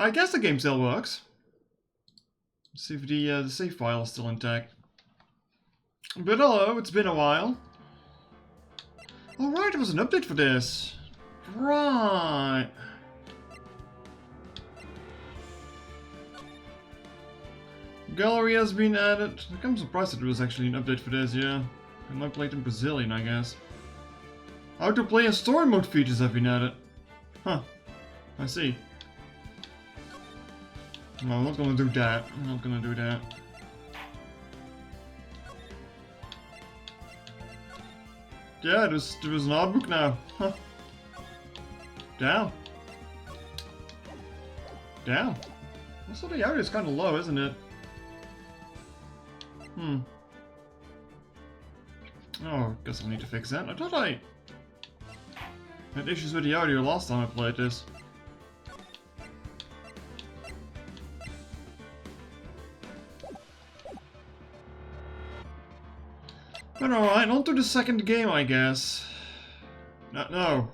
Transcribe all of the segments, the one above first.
I guess the game still works. Let's see if the save file is still intact. But hello, it's been a while. Alright, there was an update for this. Right. Gallery has been added. I'm surprised that there was actually an update for this, yeah. I might play it in Brazilian, I guess. How to play and story mode features have been added. Huh. I see. No, I'm not gonna do that. I'm not gonna do that. Yeah, there was an art book now. Huh. Damn. Damn. Also, the area is kind of low, isn't it? Oh, guess I'll need to fix that. I thought I had issues with the audio last time I played this. But alright, on to the second game, I guess. No.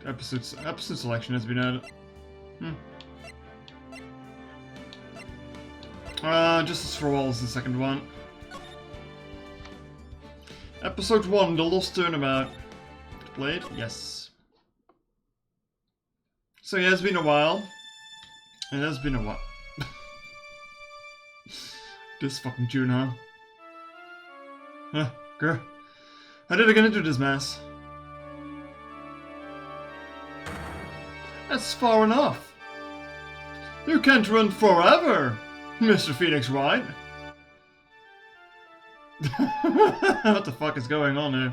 Episode selection has been added. Justice for All is the second one. Episode 1, The Lost Turnabout. Played? Yes. So yeah, it's been a while. It has been a while. This fucking tune, huh? Grr. How did I get into this mess? That's far enough. You can't run forever, Mr. Phoenix Wright. What the fuck is going on here?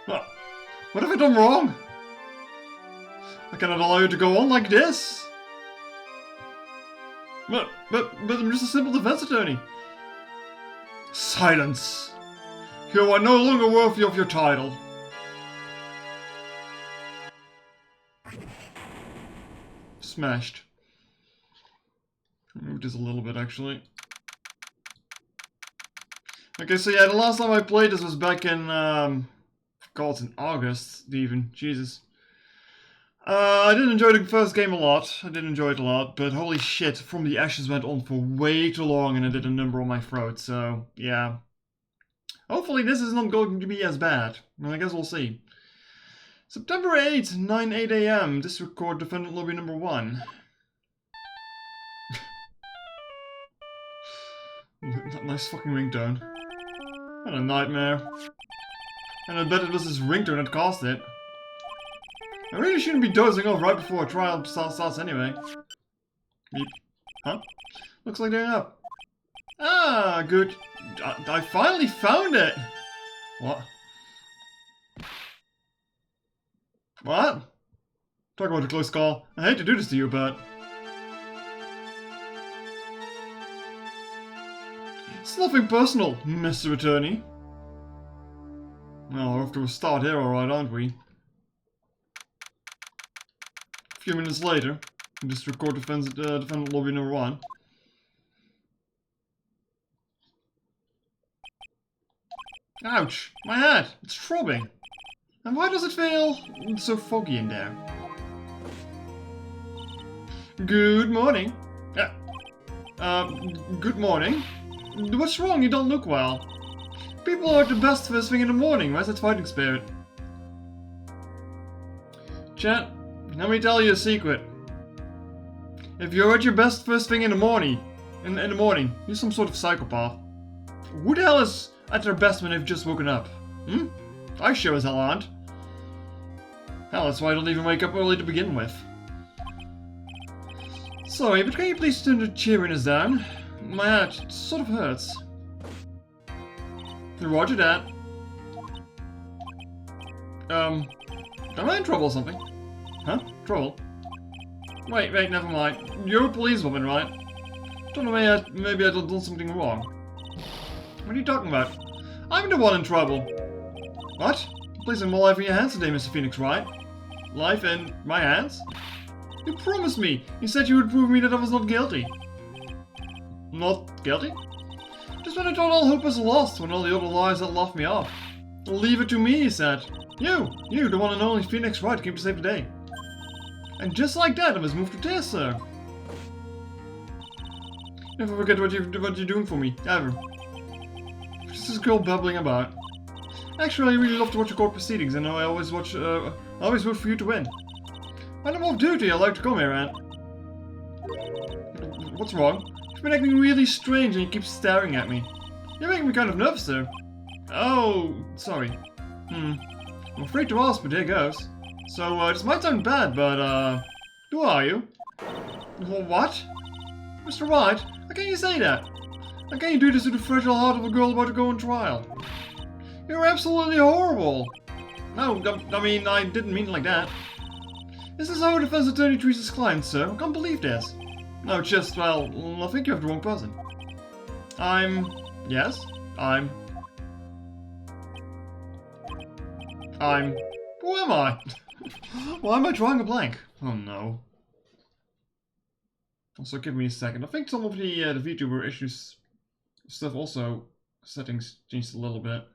What have I done wrong? I cannot allow you to go on like this. But I'm just a simple defense attorney. Silence. You are no longer worthy of your title. Smashed. Move this a little bit, actually. Okay, so yeah, the last time I played this was back in, God, it's in August, even. Jesus. I did enjoy the first game a lot. I did enjoy it a lot, but holy shit, From the Ashes went on for way too long and it did a number on my throat, so, yeah. Hopefully this is not going to be as bad. I guess we'll see. September 8th, 9:08 AM. This record defendant lobby number 1. Nice fucking ringtone. What a nightmare. And I bet it was this ringtone that caused it. I really shouldn't be dozing off right before a trial starts anyway. Beep. Huh? Looks like they're up. Ah, good. I finally found it! What? What? Talk about a close call. I hate to do this to you, but... It's nothing personal, Mr. Attorney. Well, we're off to a start here, alright, aren't we? A few minutes later, District Court defendant lobby number 1. Ouch! My head! It's throbbing! And why does it feel so foggy in there? Good morning. Good morning. What's wrong? You don't look well. People are at the best first thing in the morning. Where's that fighting spirit? Chat, let me tell you a secret. If you're at your best first thing in the morning, you're some sort of psychopath. Who the hell is at their best when they've just woken up? I sure as hell aren't. Hell, that's why I don't even wake up early to begin with. Sorry, but can you please turn the cheeriness down? My head sort of hurts. Roger that. Am I in trouble or something? Huh? Trouble? Wait, never mind. You're a policewoman, right? Don't know, maybe I've done something wrong. What are you talking about? I'm the one in trouble. What? You're placing my life in your hands today, Mr. Phoenix, right? Life in my hands? You promised me! You said you would prove me that I was not guilty. Not guilty? Just when I thought all hope was lost, when all the other lies had laughed me off. Leave it to me, he said. You, the one and only Phoenix Wright, came to save the day. And just like that, I was moved to tears, sir. Never forget what you're doing for me, ever. What's this girl babbling about? Actually, I really love to watch the court proceedings, and I always root for you to win. When I'm off duty, I like to come here, Aunt. What's wrong? You've been acting really strange and you keep staring at me. You're making me kind of nervous, sir. Oh, sorry. I'm afraid to ask, but here goes. So, this might sound bad, but, who are you? What? Mr. Wright, how can you say that? How can you do this to the fragile heart of a girl about to go on trial? You're absolutely horrible. No, I mean, I didn't mean it like that. This is how a defense attorney treats his clients, sir. I can't believe this. No, just, well, I think you have the wrong person. Yes? Who am I? Why am I drawing a blank? Oh no. Also, give me a second. I think some of the VTuber issues stuff also, settings changed a little bit.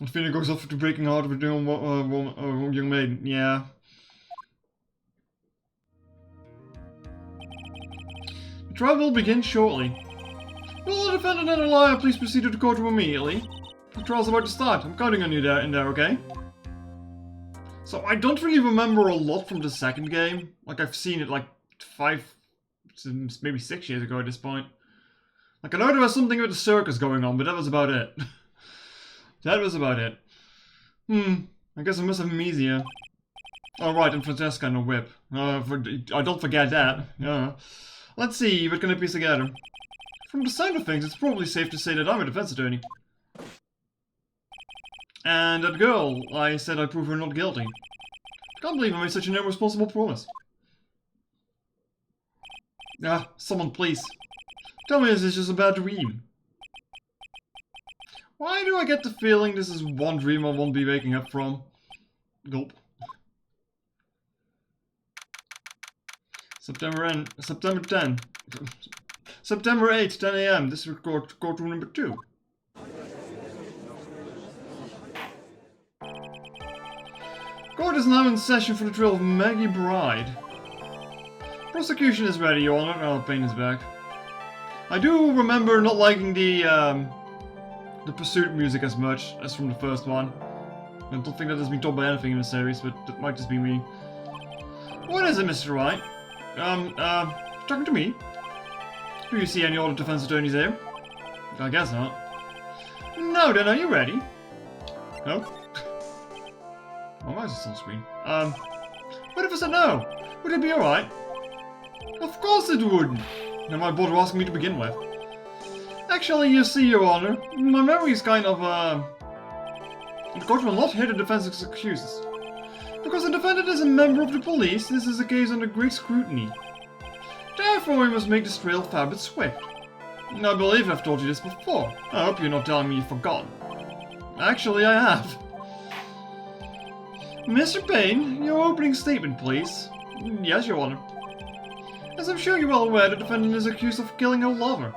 And Fina goes off to breaking heart of a young maiden. Yeah. The trial will begin shortly. Will the defendant and a liar please proceed to the courtroom immediately? The trial's about to start. I'm counting on you in there, okay? So I don't really remember a lot from the second game. Like I've seen it like 5, maybe 6 years ago at this point. Like I know there was something with the circus going on, but that was about it. That was about it. I guess I must have amnesia. Oh right, and Francesca and a whip. I don't forget that. Yeah. Let's see, what can I piece together? From the sound of things, it's probably safe to say that I'm a defense attorney. And that girl, I said I'd prove her not guilty. I can't believe I made such an irresponsible promise. Someone please. Tell me this is just a bad dream. Why do I get the feeling this is one dream I won't be waking up from? Gulp. September 10. September 8th, 10 AM. This is courtroom number 2. Court is now in session for the trial of Maggie Bride. Prosecution is ready, Your Honor. Oh, Payne is back. I do remember not liking the pursuit music as much as from the first one. I don't think that has been told by anything in the series, but that might just be me. What is it, Mr. Wright? Talking to me? Do you see any other defense attorneys here? I guess not. No, then, are you ready? No? Oh, why is it on screen? What if I said no? Would it be alright? Of course it wouldn't! Then why bother asking me to begin with? Actually, you see, Your Honor, my memory is kind of, the court will not hear the defense's excuses. Because the defendant is a member of the police, this is a case under great scrutiny. Therefore, we must make this trial fair but swift. I believe I've told you this before. I hope you're not telling me you've forgotten. Actually, I have. Mr. Payne, your opening statement, please. Yes, Your Honor. As I'm sure you're well aware, the defendant is accused of killing her lover.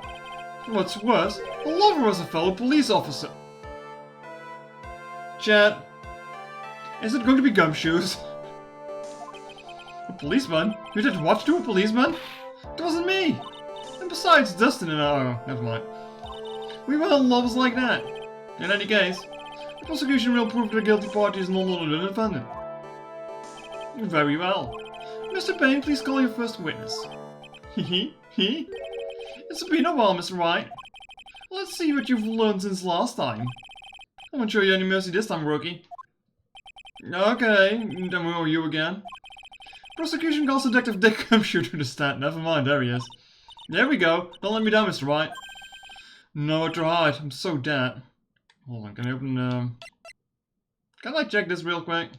What's worse, the lover was a fellow police officer. Chat. Is it going to be gumshoes? A policeman? You did what to a policeman? It wasn't me! And besides, Dustin and I... Oh, never mind. We weren't lovers like that. In any case, the prosecution will prove that the guilty party is none other than the defendant. Very well. Mr. Payne, please call your first witness. He? It's been a while, Mr. Wright. Let's see what you've learned since last time. I won't show you any mercy this time, rookie. Okay, then who are you again? Prosecution calls Detective Dick Gumshoe to the stand. Never mind, there he is. There we go. Don't let me down, Mr. Wright. Nowhere to hide. I'm so dead. Hold on, can I open, Can I check this real quick?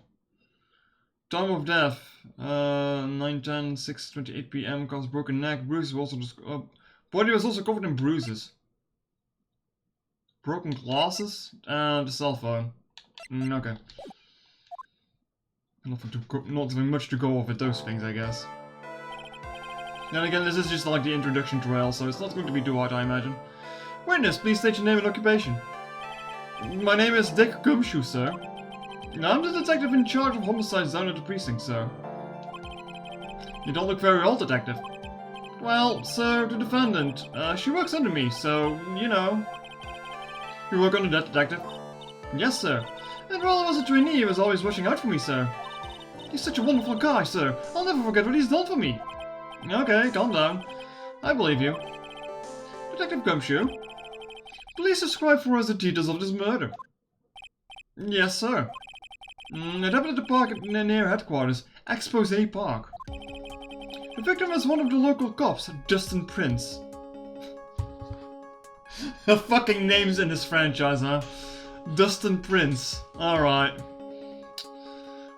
Time of death. 9:10, 6:28 PM. Caused broken neck. Bruises also just... body was also covered in bruises. Broken glasses. And the cell phone. Okay. Nothing much to go off with those things, I guess. Then again, this is just like the introduction trial, so it's not going to be too hard, I imagine. Witness, please state your name and occupation. My name is Dick Gumshoe, sir. I'm the detective in charge of homicides down at the precinct, sir. You don't look very old, detective. Well, sir, the defendant, she works under me, so, you know. You work under that, detective? Yes, sir. And while I was a trainee, he was always watching out for me, sir. He's such a wonderful guy, sir. I'll never forget what he's done for me. Okay, calm down. I believe you. Detective Gumshoe, please describe for us the details of this murder. Yes, sir. It happened at the park near headquarters, Expose Park. The victim was one of the local cops, Dustin Prince. The fucking names in this franchise, huh? Dustin Prince. Alright.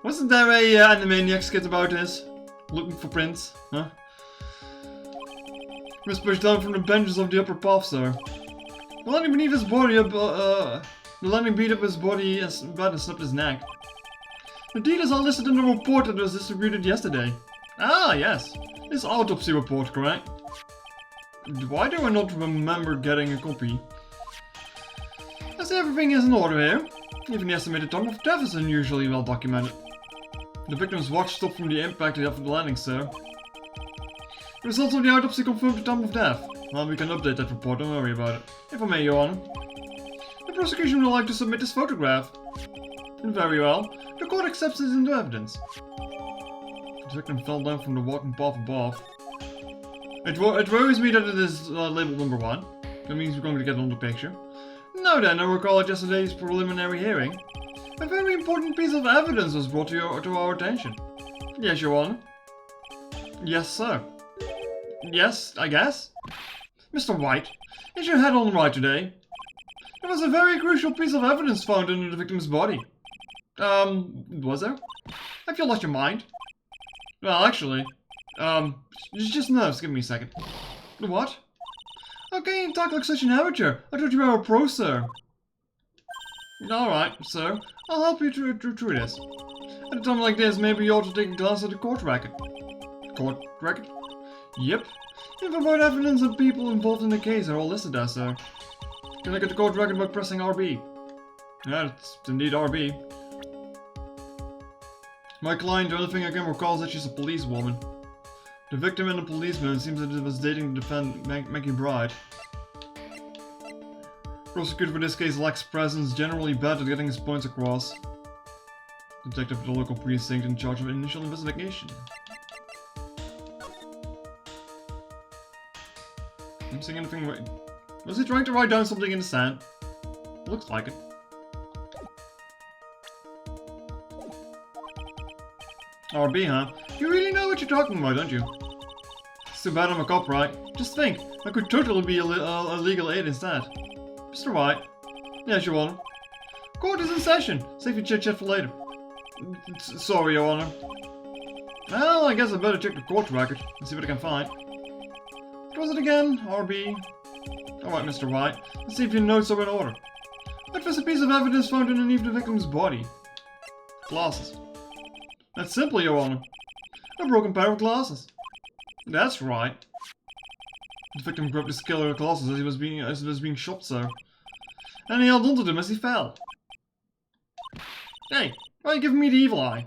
Wasn't there a Animaniacs skit about this? Looking for Prince, huh? He was pushed down from the benches of the upper path, sir. The landing beneath his body the landing beat up his body and snapped his neck. The details are listed in the report that was distributed yesterday. Ah, yes. This autopsy report, correct? Why do I not remember getting a copy? I see everything is in order here. Even the estimated time of death is unusually well documented. The victim's watch stopped from the impact after the landing, sir. The results of the autopsy confirmed the time of death. Well, we can update that report, don't worry about it. If I may, Your Honor. The prosecution would like to submit this photograph. Very well. The court accepts this into evidence. The victim fell down from the walking path above. It worries me that it is labeled number 1. That means we're going to get on the picture. Now then, I recall at yesterday's preliminary hearing. A very important piece of evidence was brought to our attention. Yes, Your Honor. Yes, sir. Yes, I guess. Mr. Wright, is your head on right today? There was a very crucial piece of evidence found under the victim's body. Was there? Have you lost your mind? Well, actually, just nerves. Give me a second. What? Okay, you talk like such an amateur. I thought you were a pro, sir. Alright, sir. I'll help you through this. At a time like this, maybe you ought to take a glance at the court record. Court record? Yep. Info about evidence and people involved in the case are all listed there, sir. You can look at the court record by pressing RB. Yeah, it's indeed RB. My client, the only thing I can recall is that she's a policewoman. The victim and the policeman seems that it was dating the defendant, Maggie Bride. Prosecutor for this case lacks presence, generally bad at getting his points across. Detective at the local precinct in charge of initial investigation. I'm seeing anything right. Was he trying to write down something in the sand? Looks like it. RB, huh? You really know what you're talking about, don't you? It's too bad I'm a cop, right? Just think, I could totally be a legal aid instead. Mr. White? Yes, Your Honor. Court is in session. Save your chit-chat for later. Sorry, Your Honor. Well, I guess I better check the court record and see what I can find. What was it again? RB? Alright, Mr. White. Let's see if your notes are in order. What was a piece of evidence found underneath the victim's body? Glasses. That's simple, Your Honor. A broken pair of glasses. That's right. The victim grabbed his killer glasses as he was being shot, sir. And he held onto them as he fell. Hey, why are you giving me the evil eye?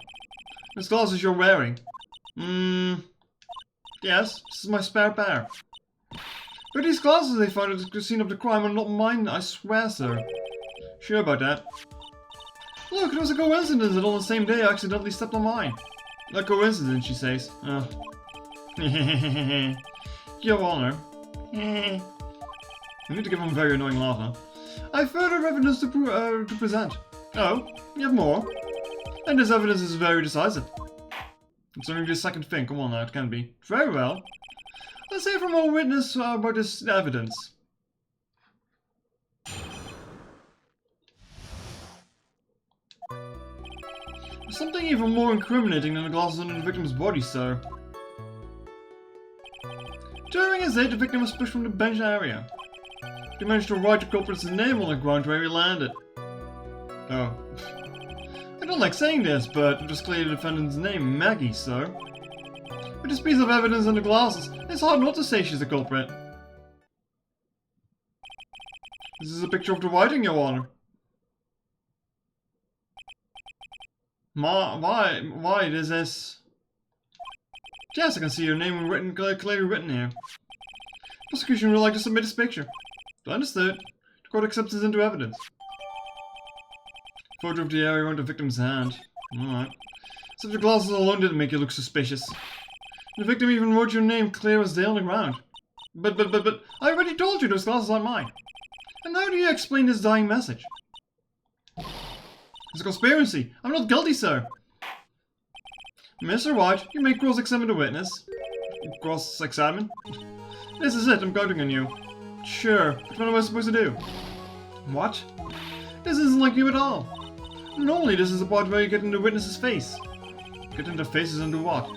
Those glasses you're wearing. Yes, this is my spare pair. But these glasses they found at the scene of the crime are not mine, I swear, sir. Sure about that. Look, it was a coincidence that on the same day I accidentally stepped on mine. A coincidence, she says. Your Honor. I need to give him a very annoying laugh, huh? I have further evidence to present. Oh, you have more? And this evidence is very decisive. It's only the second thing, come on now, it can be. Very well. Let's hear from our witness about this evidence. There's something even more incriminating than the glasses under the victim's body, sir. During his aid, the victim was pushed from the bench area. He managed to write the culprit's name on the ground where he landed. Oh. I don't like saying this, but it was clearly the defendant's name, Maggie, sir. With this piece of evidence and the glasses, it's hard not to say she's the culprit. This is a picture of the writing, Your Honor. Why is this? Yes, I can see your name written, clearly written here. Prosecution would like to submit this picture. Understood. The court accepts this into evidence. Photo of the area around the victim's hand. Alright. Subject glasses alone didn't make you look suspicious. The victim even wrote your name clear as day on the ground. But, I already told you those glasses aren't mine. And how do you explain this dying message? It's a conspiracy. I'm not guilty, sir. Mr. Wright, you may cross-examine the witness. Cross-examine? This is it, I'm counting on you. Sure, but what am I supposed to do? What? This isn't like you at all. Normally this is the part where you get in the witness's face. Get in their faces and do what?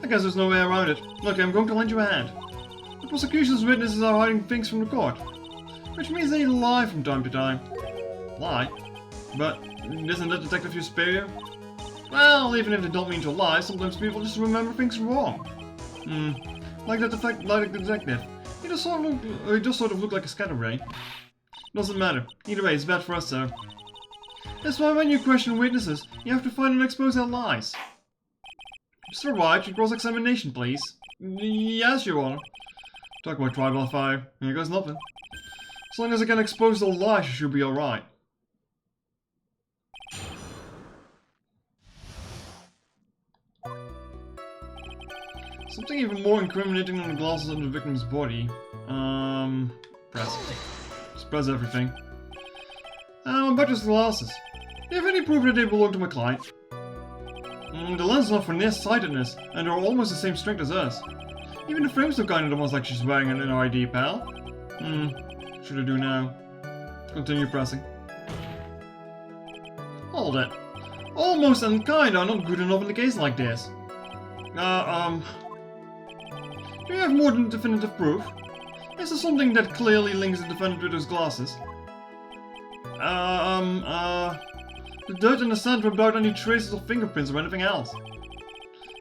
I guess there's no way around it. Look, I'm going to lend you a hand. The prosecution's witnesses are hiding things from the court. Which means they lie from time to time. Lie? But isn't that Detective your superior? Well, even if they don't mean to lie, sometimes people just remember things wrong. Like the detective. He just sort of looked like a scatterbrain. Doesn't matter. Either way, it's bad for us, sir. That's why when you question witnesses, you have to find and expose their lies. Mr. Wright, your cross-examination, please. Yes, Your Honor. Talk about trial by fire. Here goes nothing. As long as I can expose the lies, you should be alright. Something even more incriminating than the glasses on the victim's body. Press. Just press everything. About those glasses. Do you have any proof that they belong to my client? The lens is not for nearsightedness, and they're almost the same strength as us. Even the frames look kind of almost like she's wearing an ID, pal. Should I do now? Continue pressing. Hold it. Almost and kind are not good enough in a case like this. Do you have more than definitive proof? Is there something that clearly links the defendant with those glasses? The dirt in the sand without any traces of fingerprints or anything else.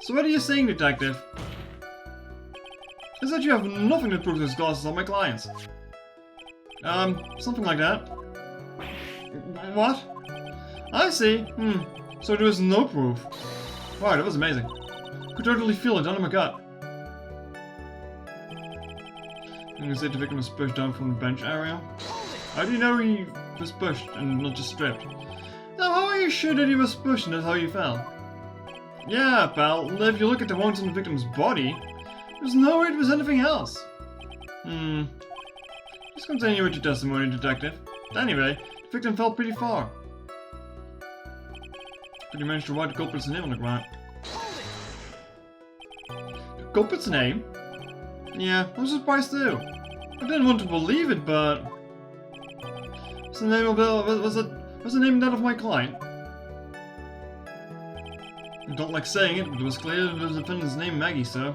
So what are you saying, detective? Is that you have nothing to prove those glasses are my clients? Something like that. What? I see. So there was no proof. Wow, that was amazing. Could totally feel it under my gut. I'm gonna say the victim was pushed down from the bench area. How do you know he was pushed and not just stripped? Now, how are you sure that he was pushed and that's how you fell? Yeah, pal, if you look at the wounds on the victim's body, there's no way it was anything else. Just continue with your testimony, detective. Anyway, the victim fell pretty far. But you managed to write the culprit's name on the ground. The culprit's name? Yeah, I was surprised too. I didn't want to believe it, but... Was the name that of my client? I don't like saying it, but it was clear that the defendant's name Maggie, sir.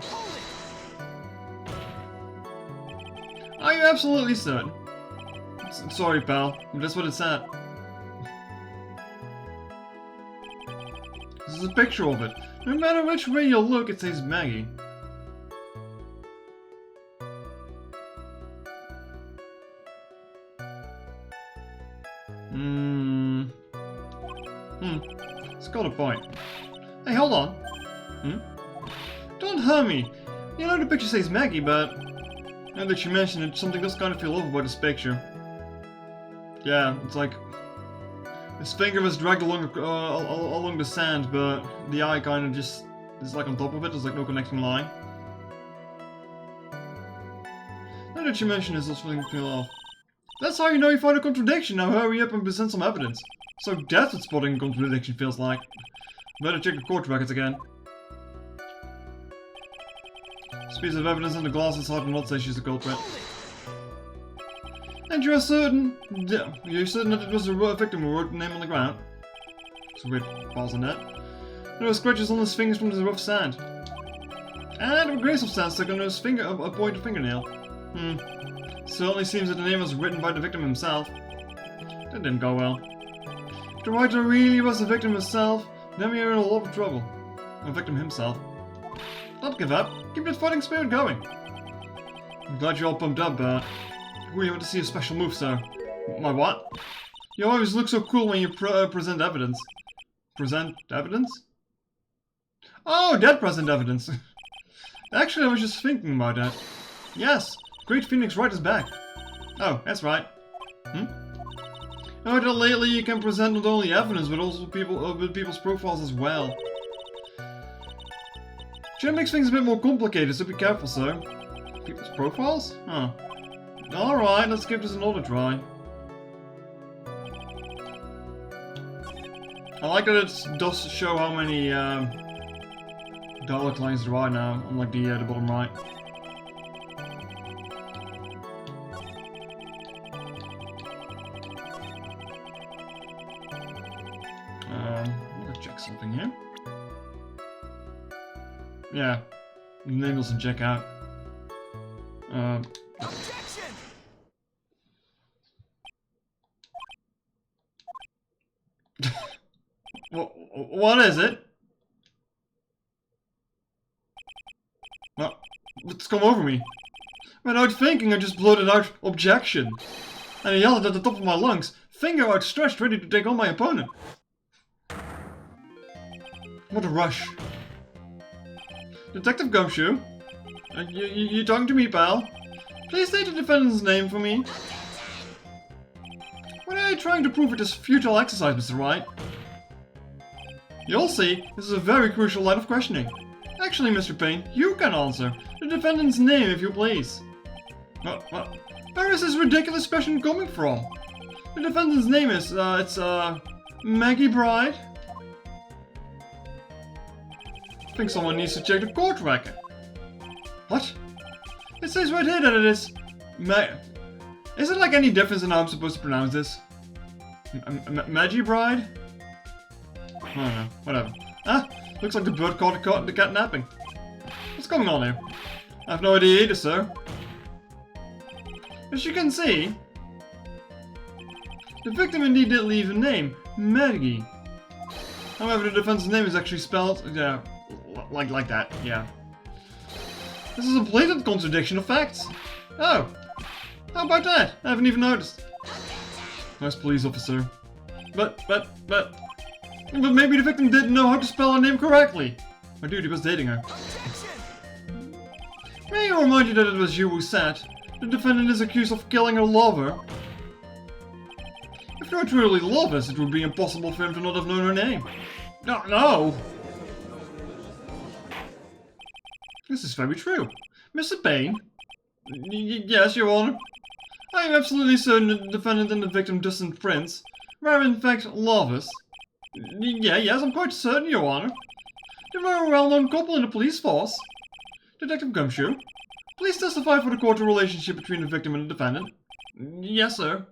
Are you absolutely certain? Sorry, pal, but that's what it said. This is a picture of it. No matter which way you look, it says Maggie. It's got a point. Hey, hold on. Don't hurt me. You know the picture says Maggie, but now that you mention it, something does kind of feel off about this picture. Yeah, it's like his finger was dragged along the sand, but the eye kind of just is like on top of it. There's like no connecting line. Now that you mention it, it's also feel off. That's how you know you find a contradiction. Now hurry up and present some evidence. So that's what spotting a contradiction feels like. Better check the court records again. This piece of evidence in the glasses hard to not say she's the culprit. And you're certain? You're certain that it was the victim who wrote the name on the ground? It's a weird pause on that. There were scratches on his fingers from the rough sand. And a grace of sand stuck on his finger, a pointed fingernail. Certainly seems that the name was written by the victim himself. That didn't go well. If the writer really was the victim himself, then we are in a lot of trouble. The victim himself. Don't give up. Keep that fighting spirit going. I'm glad you're all pumped up, but we want to see a special move, sir. My what? You always look so cool when you present evidence. present evidence? Oh, dead present evidence. Actually, I was just thinking about that. Yes, Great Phoenix Wright is back. Oh, that's right. Oh, that lately you can present not only evidence, but also people's profiles as well. Which makes things a bit more complicated, so be careful, sir. People's profiles? Huh. Alright, let's give this another try. I like that it does show how many dialect lines there are now, unlike the bottom right. I'm gonna check something here. Yeah, the name doesn't check out. Objection! What is it? What's come over me? Without thinking, I just blurted out, "Objection!" And I yelled at the top of my lungs, finger outstretched, ready to take on my opponent. What a rush. Detective Gumshoe? You talking to me, pal? Please state the defendant's name for me. What are you trying to prove with this futile exercise, Mr. Wright? You'll see, this is a very crucial line of questioning. Actually, Mr. Payne, you can answer. The defendant's name, if you please. Where is this ridiculous question coming from? The defendant's name is, Maggie Bride? I think someone needs to check the court record. What? It says right here that it is Is it like any difference in how I'm supposed to pronounce this? Maggie Bride? I don't know, whatever. Ah, looks like the bird caught the cat napping. What's going on here? I have no idea either, sir. As you can see, the victim indeed did leave a name, Maggie. However, the defendant's name is actually spelled, yeah, like that, yeah. This is a blatant contradiction of facts. Oh, how about that? I haven't even noticed. Nice police officer. But maybe the victim didn't know how to spell her name correctly. My duty was dating her. May I remind you that it was you who said the defendant is accused of killing her lover? If they were truly lovers, it would be impossible for him to not have known her name. No! This is very true. Mr. Payne? Yes, Your Honor. I am absolutely certain that the defendant and the victim distant friends were in fact lovers. Yes, I'm quite certain, Your Honor. They were a well-known couple in the police force. Detective Gumshoe, please testify for the court the relationship between the victim and the defendant. Yes, sir.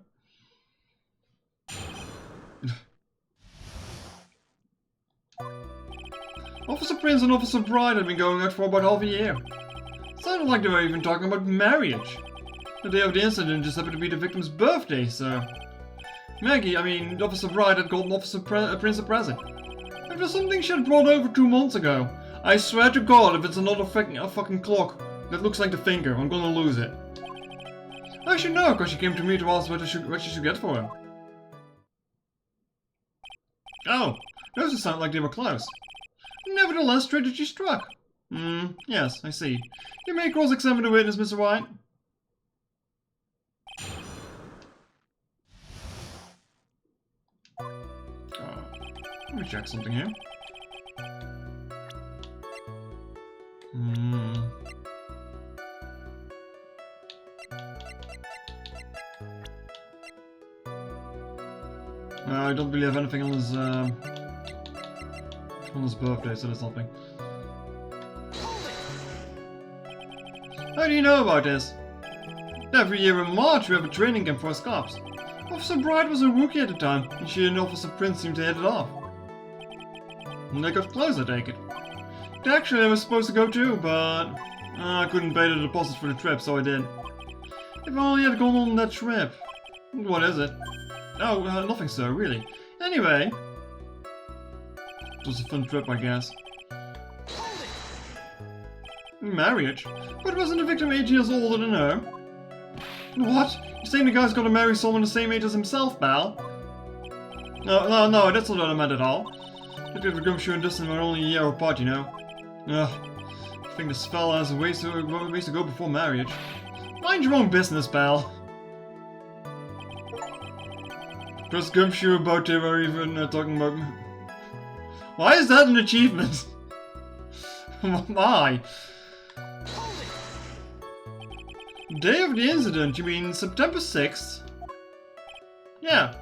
Officer Prince and Officer Bride had been going out for about half a year. It sounded like they were even talking about marriage. The day of the incident just happened to be the victim's birthday, so... Officer Bride had gotten Officer Prince a present. It was something she had brought over 2 months ago. I swear to God, if it's another fucking clock that looks like the finger, I'm gonna lose it. I should know, because she came to me to ask what she should get for him. Oh, those sound like they were close. Nevertheless, strategy struck. Yes, I see. You may cross-examine the witness, Mr. Wright. Let me check something here. I don't really have anything on his birthday, so there's nothing. How do you know about this? Every year in March we have a training camp for us cops. Officer Bright was a rookie at the time, and she and Officer Prince seemed to hit it off. And they got close, I take it. Actually, I was supposed to go too, but I couldn't pay the deposit for the trip, so I did. If only I had gone on that trip. What is it? Oh, nothing, sir, really. Anyway, it was a fun trip, I guess. Marriage? But wasn't the victim 8 years older than her? What? You saying the guy's gotta marry someone the same age as himself, pal? No, that's not what I meant at all. Look at the Gumshoe and Dustin were only a year apart, you know. Ugh. I think this fella has a ways to go before marriage. Mind your own business, pal. Plus Gumshoe about to or even talking about... Why is that an achievement? Why? Day of the incident, you mean September 6th? Yeah.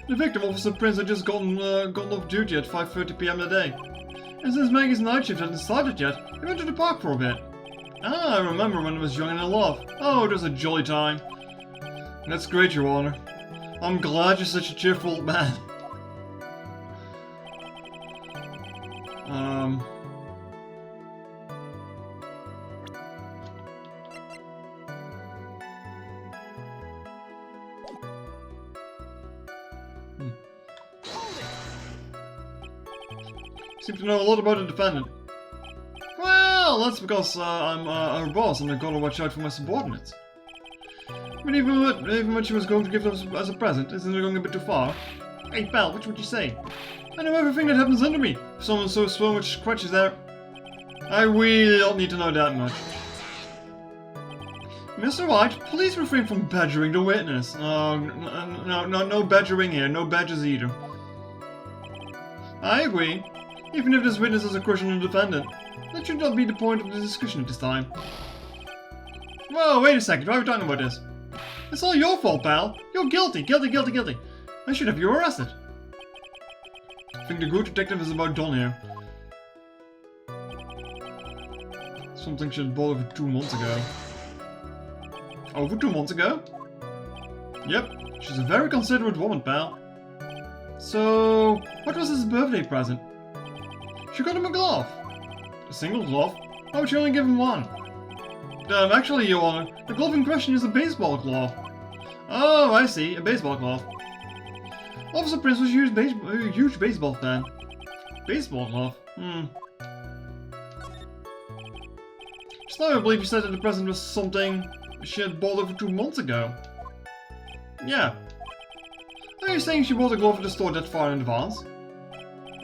The victim, Officer Prince, had just gotten off duty at 5:30 PM today. And since Maggie's night shift hadn't started yet, he went to the park for a bit. Ah, I remember when I was young and in love. Oh, it was a jolly time. That's great, Your Honor. I'm glad you're such a cheerful man. Seem to know a lot about the defendant. Well, that's because I'm her boss and I've got to watch out for my subordinates. But even what she was going to give us as a present, isn't it going a bit too far? Hey pal, what would you say? I know everything that happens under me. If someone so much scratches there, I really don't need to know that much. Mr. Wright, please refrain from badgering the witness. No badgering here, no badges either. I agree. Even if this witness is a crush on the defendant, that should not be the point of the discussion at this time. Whoa, wait a second, why are we talking about this? It's all your fault, pal. You're guilty, guilty. I should have you arrested. I think the good detective is about done here. Something should have bought over 2 months ago. Over 2 months ago? Yep, she's a very considerate woman, pal. So, what was his birthday present? She got him a glove. A single glove? Why would she only give him one? Actually, Your Honor, the glove in question is a baseball glove. Oh, I see, a baseball glove. Officer Prince was a huge baseball fan. Baseball glove? Just now I believe you said that the present was something she had bought over 2 months ago. Yeah. Are you saying she bought a glove at the store that far in advance?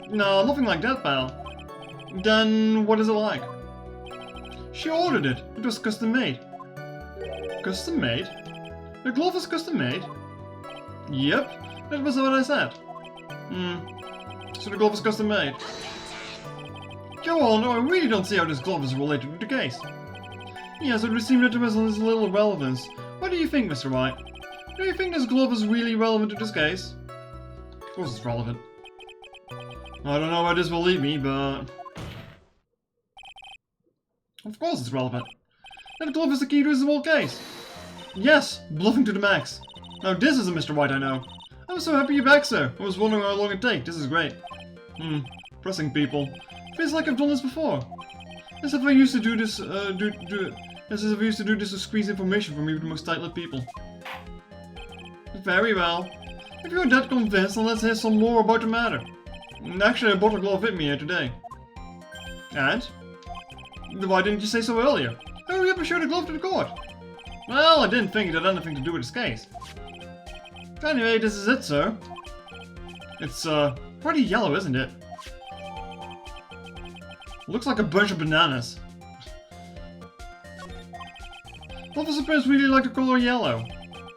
No, nothing like that, pal. Then what is it like? She ordered it. It was custom made. Custom made? The glove was custom made? Yep, that was what I said. So the glove was custom made. Go on, I really don't see how this glove is related to the case. Yes, it would seem that there was little relevance. What do you think, Mr. Wright? Do you think this glove is really relevant to this case? Of course it's relevant. I don't know where this will lead me, but... Of course it's relevant. That glove is the key to this whole case. Yes, bluffing to the max. Now this is a Mr. White I know. I'm so happy you're back, sir. I was wondering how long it'd take. This is great. Pressing people. Feels like I've done this before. As if I used to do this, as if I used to do this to squeeze information from even the most tight-lipped people. Very well. If you're that convinced, then let's hear some more about the matter. Actually, I bought a glove with me here today. And? Why didn't you say so earlier? Hurry up and show the glove to the court. Well, I didn't think it had anything to do with this case. Anyway, this is it, sir. It's, pretty yellow, isn't it? Looks like a bunch of bananas. Officer Prince really liked the color yellow.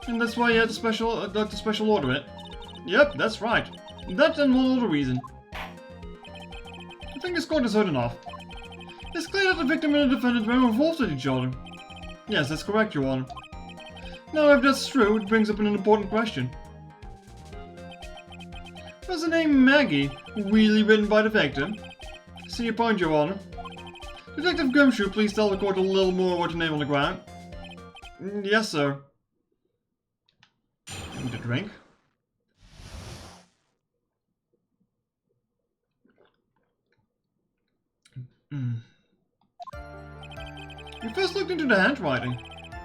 And that's why he had to special order it. Yep, that's right. That and one other reason. I think this court has heard enough. It's clear that the victim and the defendant were involved with each other. Yes, that's correct, Your Honor. Now, if that's true, it brings up an important question. Was the name Maggie really written by the victim? See your point, Your Honor. Detective Gumshoe, please tell the court a little more about the name on the ground. Yes, sir. Need a drink. We first looked into the handwriting.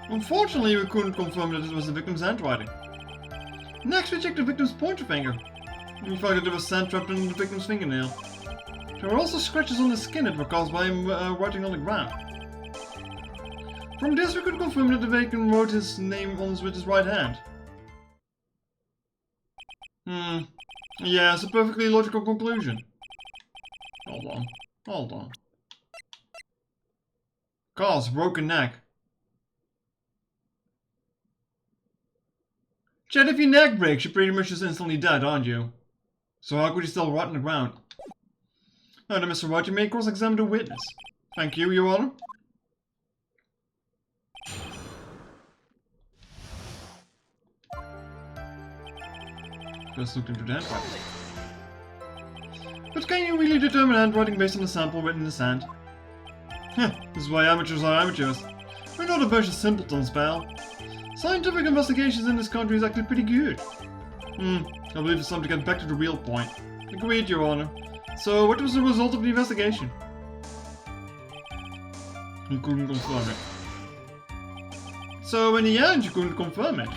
Unfortunately, we couldn't confirm that it was the victim's handwriting. Next, we checked the victim's pointer finger. We found that there was sand trapped in the victim's fingernail. There were also scratches on the skin that were caused by him writing on the ground. From this, we could confirm that the victim wrote his name with his right hand. Yeah, it's a perfectly logical conclusion. on. Hold on. Carl's broken neck. Chad, if your neck breaks, you're pretty much just instantly dead, aren't you? So how could you still rot on the ground? No, then Mr. Wright, you may cross-examine the witness. Thank you, Your Honor. Just looked into the handwriting. But can you really determine handwriting based on the sample written in the sand? Heh, this is why amateurs are amateurs. We're not a bunch of simpletons, pal. Scientific investigations in this country is actually pretty good. I believe it's time to get back to the real point. Agreed, Your Honor. So, what was the result of the investigation? You couldn't confirm it. So, in the end, you couldn't confirm it?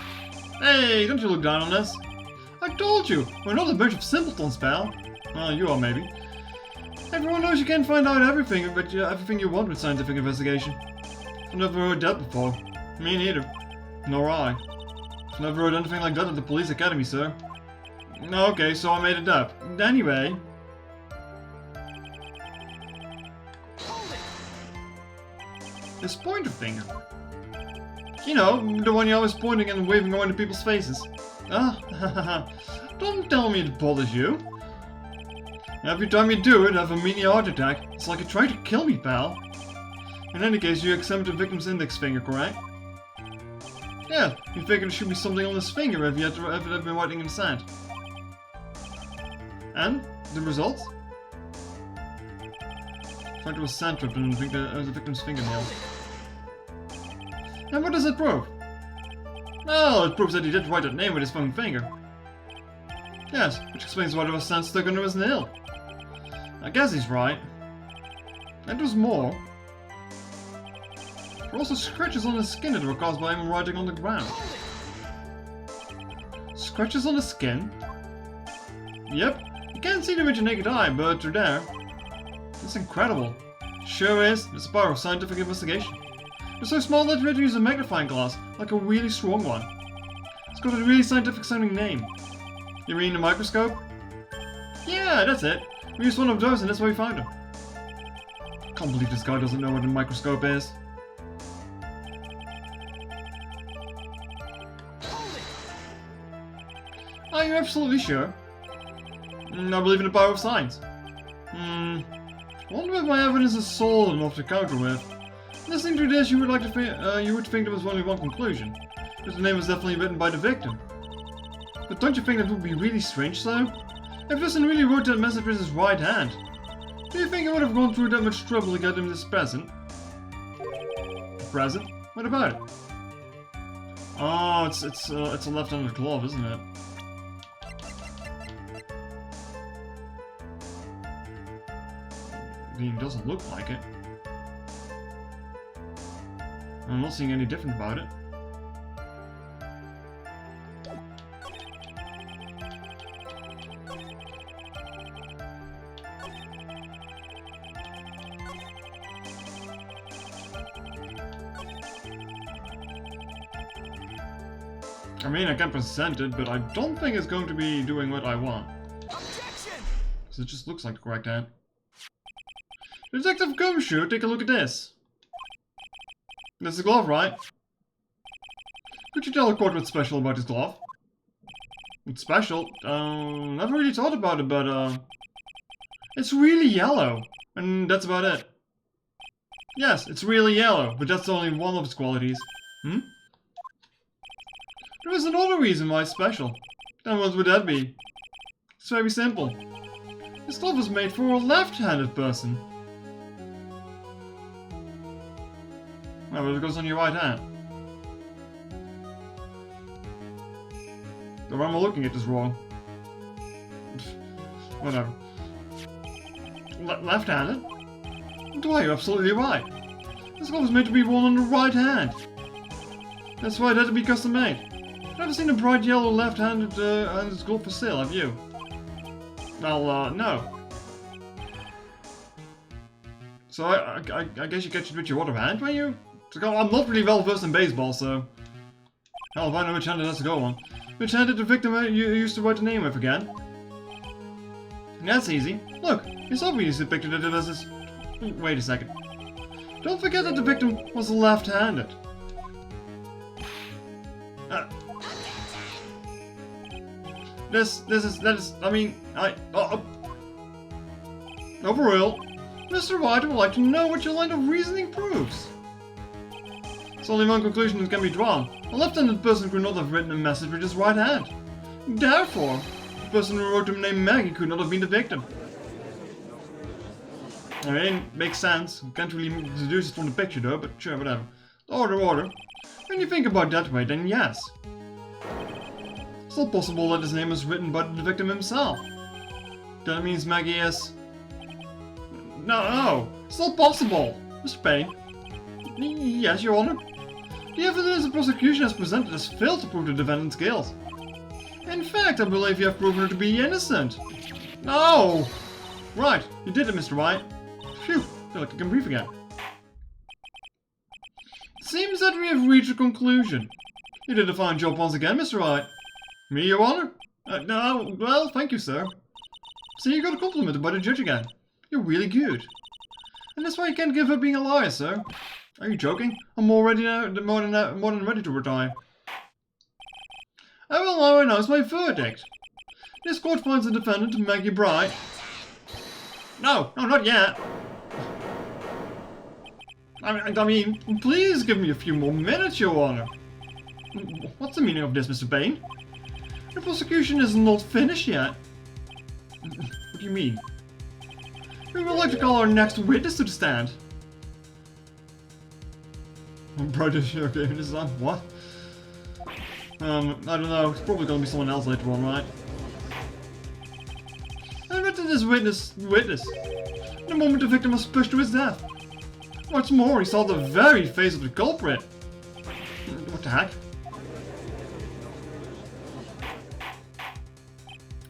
Hey, don't you look down on us. I told you, we're not a bunch of simpletons, pal. Well, you are, maybe. Everyone knows you can't find out everything, but everything you want with scientific investigation. I've never heard that before. Me neither. Nor I. I've never heard anything like that at the police academy, sir. Okay, so I made it up. Anyway... This pointer finger. You know, the one you're always pointing and waving around in people's faces. Ah, don't tell me it bothers you. Every time you do it, I have a mini heart attack. It's like you're trying to kill me, pal. In any case, you examined the victim's index finger, correct? Yeah, you figured there should be something on his finger if he had been writing in the sand. And? The results? It's like it was sand trapped in the victim's fingernail. And what does it prove? Well, it proves that he did write that name with his phone finger. Yes, which explains why there was sand stuck under his nail. I guess he's right. And there's more. There were also scratches on his skin that were caused by him writing on the ground. Scratches on the skin? Yep, you can't see them with your naked eye, but they're there. It's incredible. Sure is, it's the power of scientific investigation. They're so small that you had to use a magnifying glass, like a really strong one. It's got a really scientific sounding name. You mean a microscope? Yeah, that's it. We used one of those and that's why we found him. I can't believe this guy doesn't know what a microscope is. Are you absolutely sure? I believe in the power of science. I wonder if my evidence is solid enough to counter with. Listening to this, you would think there was only one conclusion. That the name was definitely written by the victim. But don't you think that would be really strange, though? If Justin really wrote that message with his right hand, do you think he would have gone through that much trouble to get him this present? A present? What about it? Oh, it's a left-handed glove, isn't it? I mean, it doesn't look like it. I'm not seeing any different about it. I mean, I can present it, but I don't think it's going to be doing what I want. Because it just looks like the correct hand. Detective Gumshoe, take a look at this. That's the glove, right? Could you tell the court what's special about this glove? What's special? Never really thought about it, but it's really yellow. And that's about it. Yes, it's really yellow, but that's only one of its qualities. There is another reason why it's special. And what would that be? It's very simple. This glove was made for a left-handed person. Well, but it goes on your right hand. The way I'm looking at is wrong. Whatever. Left-handed? Why, you're absolutely right. This glove was made to be worn on the right hand. That's why it had to be custom made. I've never seen a bright yellow left-handed glove for sale, have you? Well, no. So I guess you catch it with your other hand, when you? I'm not really well versed in baseball, so... Hell, if I know which hand it has to go on. Which hand did the victim used to write the name with again? That's easy. Look, it's obvious depicted it as this... Wait a second. Don't forget that the victim was left-handed. Overall, Mr. Wright would like to know what your line of reasoning proves. There's only one conclusion that can be drawn. A left-handed person could not have written a message with his right hand. Therefore, the person who wrote him named Maggie could not have been the victim. I mean, makes sense. You can't really deduce it from the picture though, but sure, whatever. Order. When you think about it that way, then yes. It's not possible that his name was written by the victim himself. That means Maggie is... No, it's not possible. Mr. Payne. Yes, Your Honor. The evidence the prosecution has presented has failed to prove the defendant's guilt. In fact, I believe you have proven her to be innocent. No! Right, you did it, Mr. Wright. Phew, feel like I can breathe again. Seems that we have reached a conclusion. You did a fine job once again, Mr. Wright. Me, Your Honor? No, well, thank you, sir. See, you got complimented by the judge again. You're really good. And that's why you can't give up being a liar, sir. Are you joking? I'm more than ready to retire. I will now announce my verdict. This court finds the defendant, Maggie Bright. No, not yet. I mean, please give me a few more minutes, Your Honor. What's the meaning of this, Mr. Payne? The prosecution is not finished yet. What do you mean? We would like to call our next witness to the stand. British, okay, this is what? I don't know, it's probably gonna be someone else later on, right? I read to this witness, the moment the victim was pushed to his death. What's more, he saw the very face of the culprit. What the heck?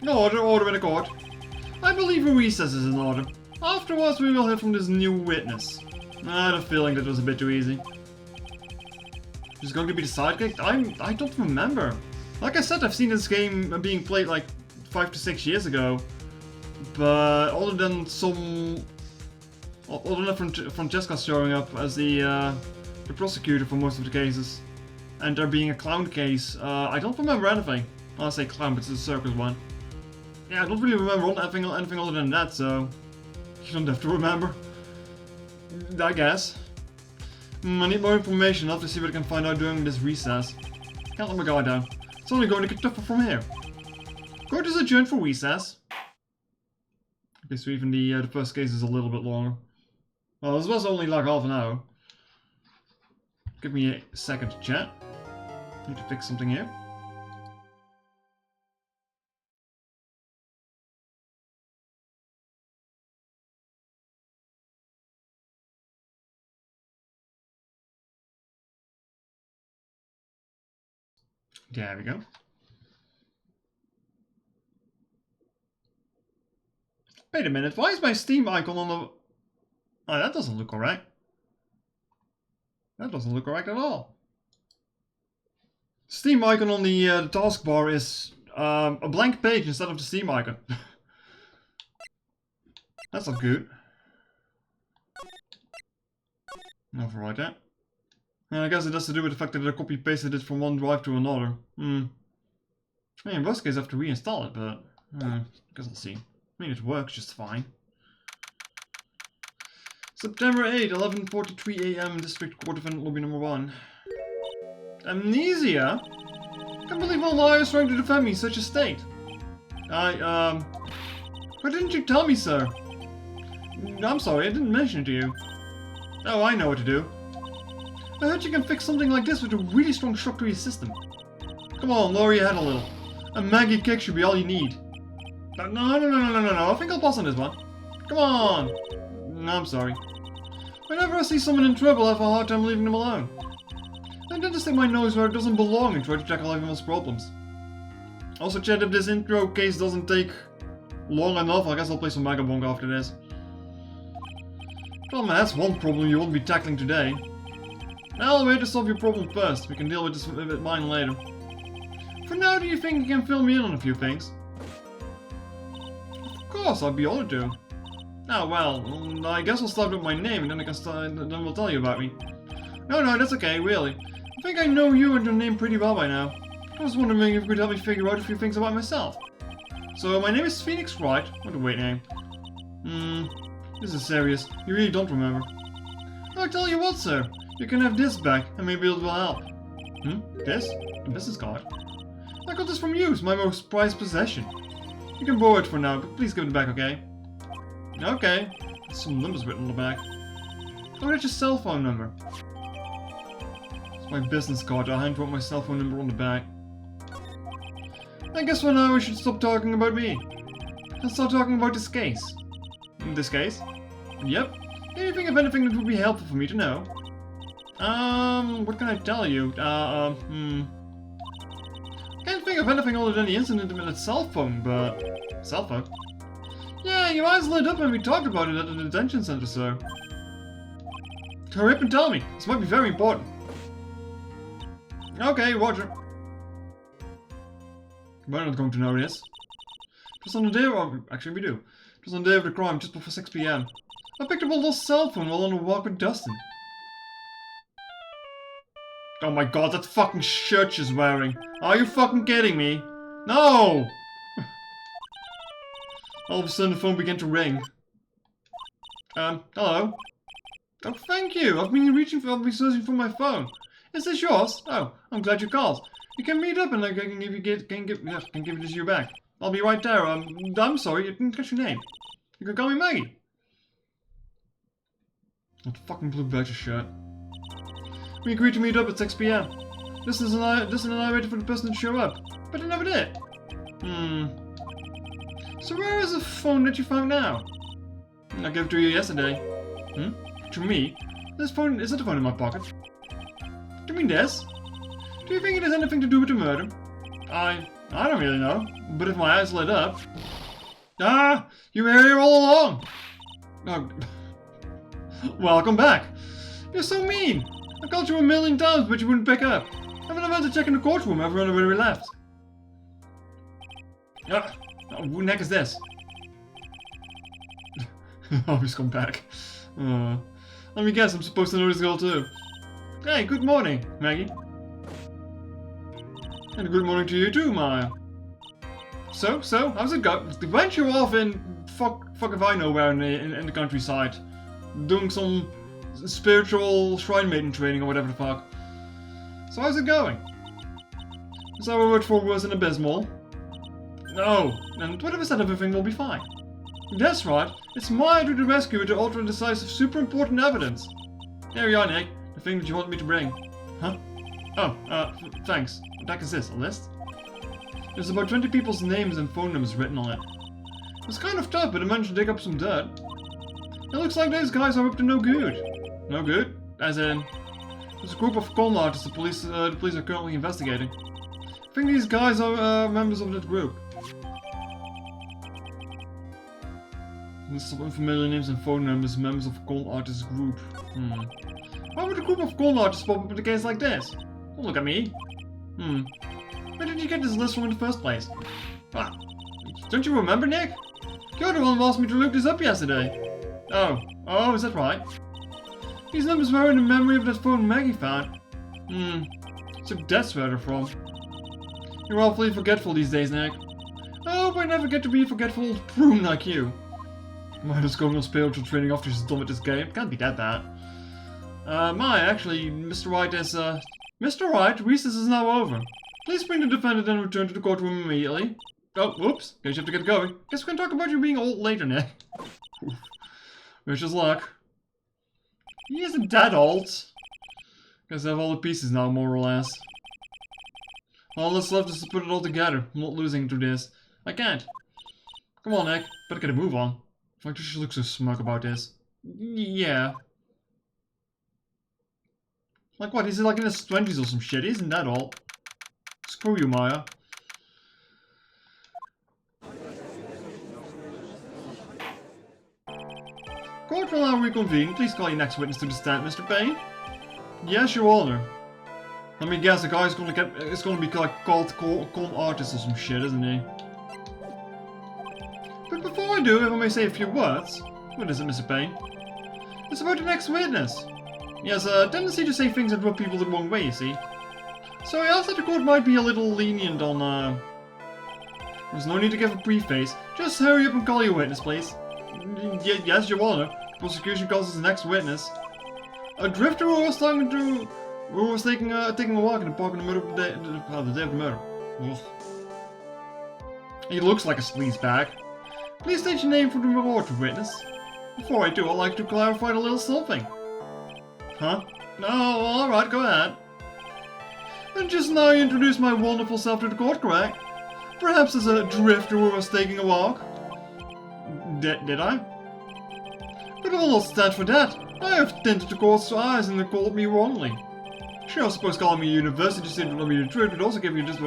Order in the court. I believe a recess is in order. Afterwards, we will hear from this new witness. I had a feeling that was a bit too easy. Who's going to be the sidekick? I don't remember. Like I said, I've seen this game being played like 5 to 6 years ago. But other than Francesca showing up as the prosecutor for most of the cases, and there being a clown case, I don't remember anything. I'll say clown, but it's a circus one. Yeah, I don't really remember anything other than that, so you don't have to remember. I guess. I need more information. I'll have to see what I can find out during this recess. Can't let my guard down. It's only going to get tougher from here. Court is adjourned for recess. Okay, so even the first case is a little bit longer. Well, this was only like half an hour. Give me a second to chat. Need to fix something here. There we go. Wait a minute, why is my Steam icon on the... Oh, that doesn't look correct. That doesn't look correct at all. Steam icon on the taskbar is a blank page instead of the Steam icon. That's not good. Override that. And I guess it has to do with the fact that I copy-pasted it from one drive to another. I mean, in worst case I have to reinstall it, but I guess I'll see. I mean, it works just fine. September 8, 11:43 AM, District Court Defendant Lobby number 1. Amnesia? Can't believe a liar is trying to defend me in such a state. Why didn't you tell me, sir? I'm sorry, I didn't mention it to you. Oh, I know what to do. I heard you can fix something like this with a really strong shock to your system. Come on, lower your head a little. A Maggie kick should be all you need. No, I think I'll pass on this one. Come on! No, I'm sorry. Whenever I see someone in trouble, I have a hard time leaving them alone. I tend to stick my nose where it doesn't belong and try to tackle everyone's problems. Also, chat, if this intro case doesn't take long enough, I guess I'll play some Vagabond after this. Well, that's one problem you won't be tackling today. I'll wait to solve your problem first. We can deal with this with mine later. For now, do you think you can fill me in on a few things? Of course, I'd be honored to. Oh, well, I guess I'll start with my name and then I can start, then we'll tell you about me. No, that's okay, really. I think I know you and your name pretty well by now. I was wondering if you could help me figure out a few things about myself. So, my name is Phoenix Wright. What a weird name. This is serious. You really don't remember. I'll tell you what, sir. You can have this back, and maybe it will help. This? A business card? I got this from you. It's my most prized possession. You can borrow it for now, but please give it back, okay? Okay. There's some numbers written on the back. Oh, that's your cell phone number. It's my business card. I handwrote my cell phone number on the back. I guess for now we should stop talking about me. And start talking about this case. This case? Yep. Can you think of anything that would be helpful for me to know? What can I tell you? Can't think of anything other than the incident with its cell phone, but... Cell phone? Yeah, your eyes lit up when we talked about it at the detention center, sir. Hurry up and tell me. This might be very important. Okay, Roger. We're not going to know this. Just on the day of... Actually, we do. Just on the day of the crime, just before 6 PM. I picked up a little cell phone while on a walk with Dustin. Oh my god, that fucking shirt she's wearing. Are you fucking kidding me? No! All of a sudden the phone began to ring. Hello? Oh, thank you. I've been searching for my phone. Is this yours? Oh, I'm glad you called. You can meet up and I can give it to you back. I'll be right there. I'm sorry, I didn't catch your name. You can call me Maggie. That fucking blue badger shirt. We agreed to meet up at 6 PM. This and I waited for the person to show up, but they never did. So where is the phone that you found now? I gave it to you yesterday. To me? This phone isn't the phone in my pocket. Do you mean this? Do you think it has anything to do with the murder? I don't really know, but if my eyes lit up... Ah! You were here all along! Oh. Welcome back! You're so mean! I called you 1,000,000 times, but you wouldn't pick up. I went to check in the courtroom everyone when we left. Who the heck is this? Oh, he's come back. Let me guess, I'm supposed to know this girl too. Hey, good morning, Maggie. And good morning to you too, Maya. So, how's it go? Went you off in fuck if I know where in the countryside, doing some spiritual shrine maiden training or whatever the fuck. So how's it going? Is our word for worse than abysmal? No, and whatever said, everything will be fine. That's right, it's my duty to rescue it to ultra decisive super important evidence. Here you are, Nick, the thing that you want me to bring. Huh? Oh, thanks. What the heck is this, a list? There's about 20 people's names and phone numbers written on it. It's kind of tough, but I managed to dig up some dirt. It looks like those guys are up to no good. No good? As in, there's a group of con artists the police are currently investigating. I think these guys are members of that group. There's some unfamiliar names and phone numbers, members of a con artist group. Why would a group of con artists pop up in a case like this? Don't look at me. Where did you get this list from in the first place? Ah, don't you remember, Nick? You're the one who asked me to look this up yesterday. Oh, is that right? These numbers were in the memory of that phone Maggie found. So that's where they're from. You're awfully forgetful these days, Nick. I hope I never get to be a forgetful old prune like you. Might as going on spiritual training after she's done with this game. Can't be that bad. Actually, Mr. Wright is, Mr. Wright, recess is now over. Please bring the defendant and return to the courtroom immediately. Oh, whoops. Guess you have to get going. Guess we can talk about you being old later, Nick. Wish us luck. He isn't that old. Guess I have all the pieces now, more or less. All that's left is to put it all together. I'm not losing to this. I can't. Come on, Nick. Better get a move on. Why does she look so smug about this? Yeah. Like what? He's like in his 20s or some shit. He isn't that old. Screw you, Maya. Court will now reconvene. Please call your next witness to the stand, Mr. Payne. Yes, Your Honor. Let me guess, the guy's gonna be like called con artist or some shit, isn't he? But before I do, if I may say a few words. What is it, Mr. Payne? It's about the next witness. He has a tendency to say things that rub people the wrong way, you see. So I asked that the court might be a little lenient on, There's no need to give a preface. Just hurry up and call your witness, please. Yes, Your Honor. The prosecution calls his next witness. A drifter who was taking a walk in the park in the middle of the day of the murder. Ugh. He looks like a sleazebag. Please state your name for the reward to witness. Before I do, I'd like to clarify a little something. Huh? No, alright, go ahead. And just now you introduced my wonderful self to the court, correct? Perhaps as a drifter who was taking a walk? Did I? But I will not stand for that. I have tinted the court's eyes and they called me wrongly. Sure, I suppose calling me a university student will be the truth, but also give you just...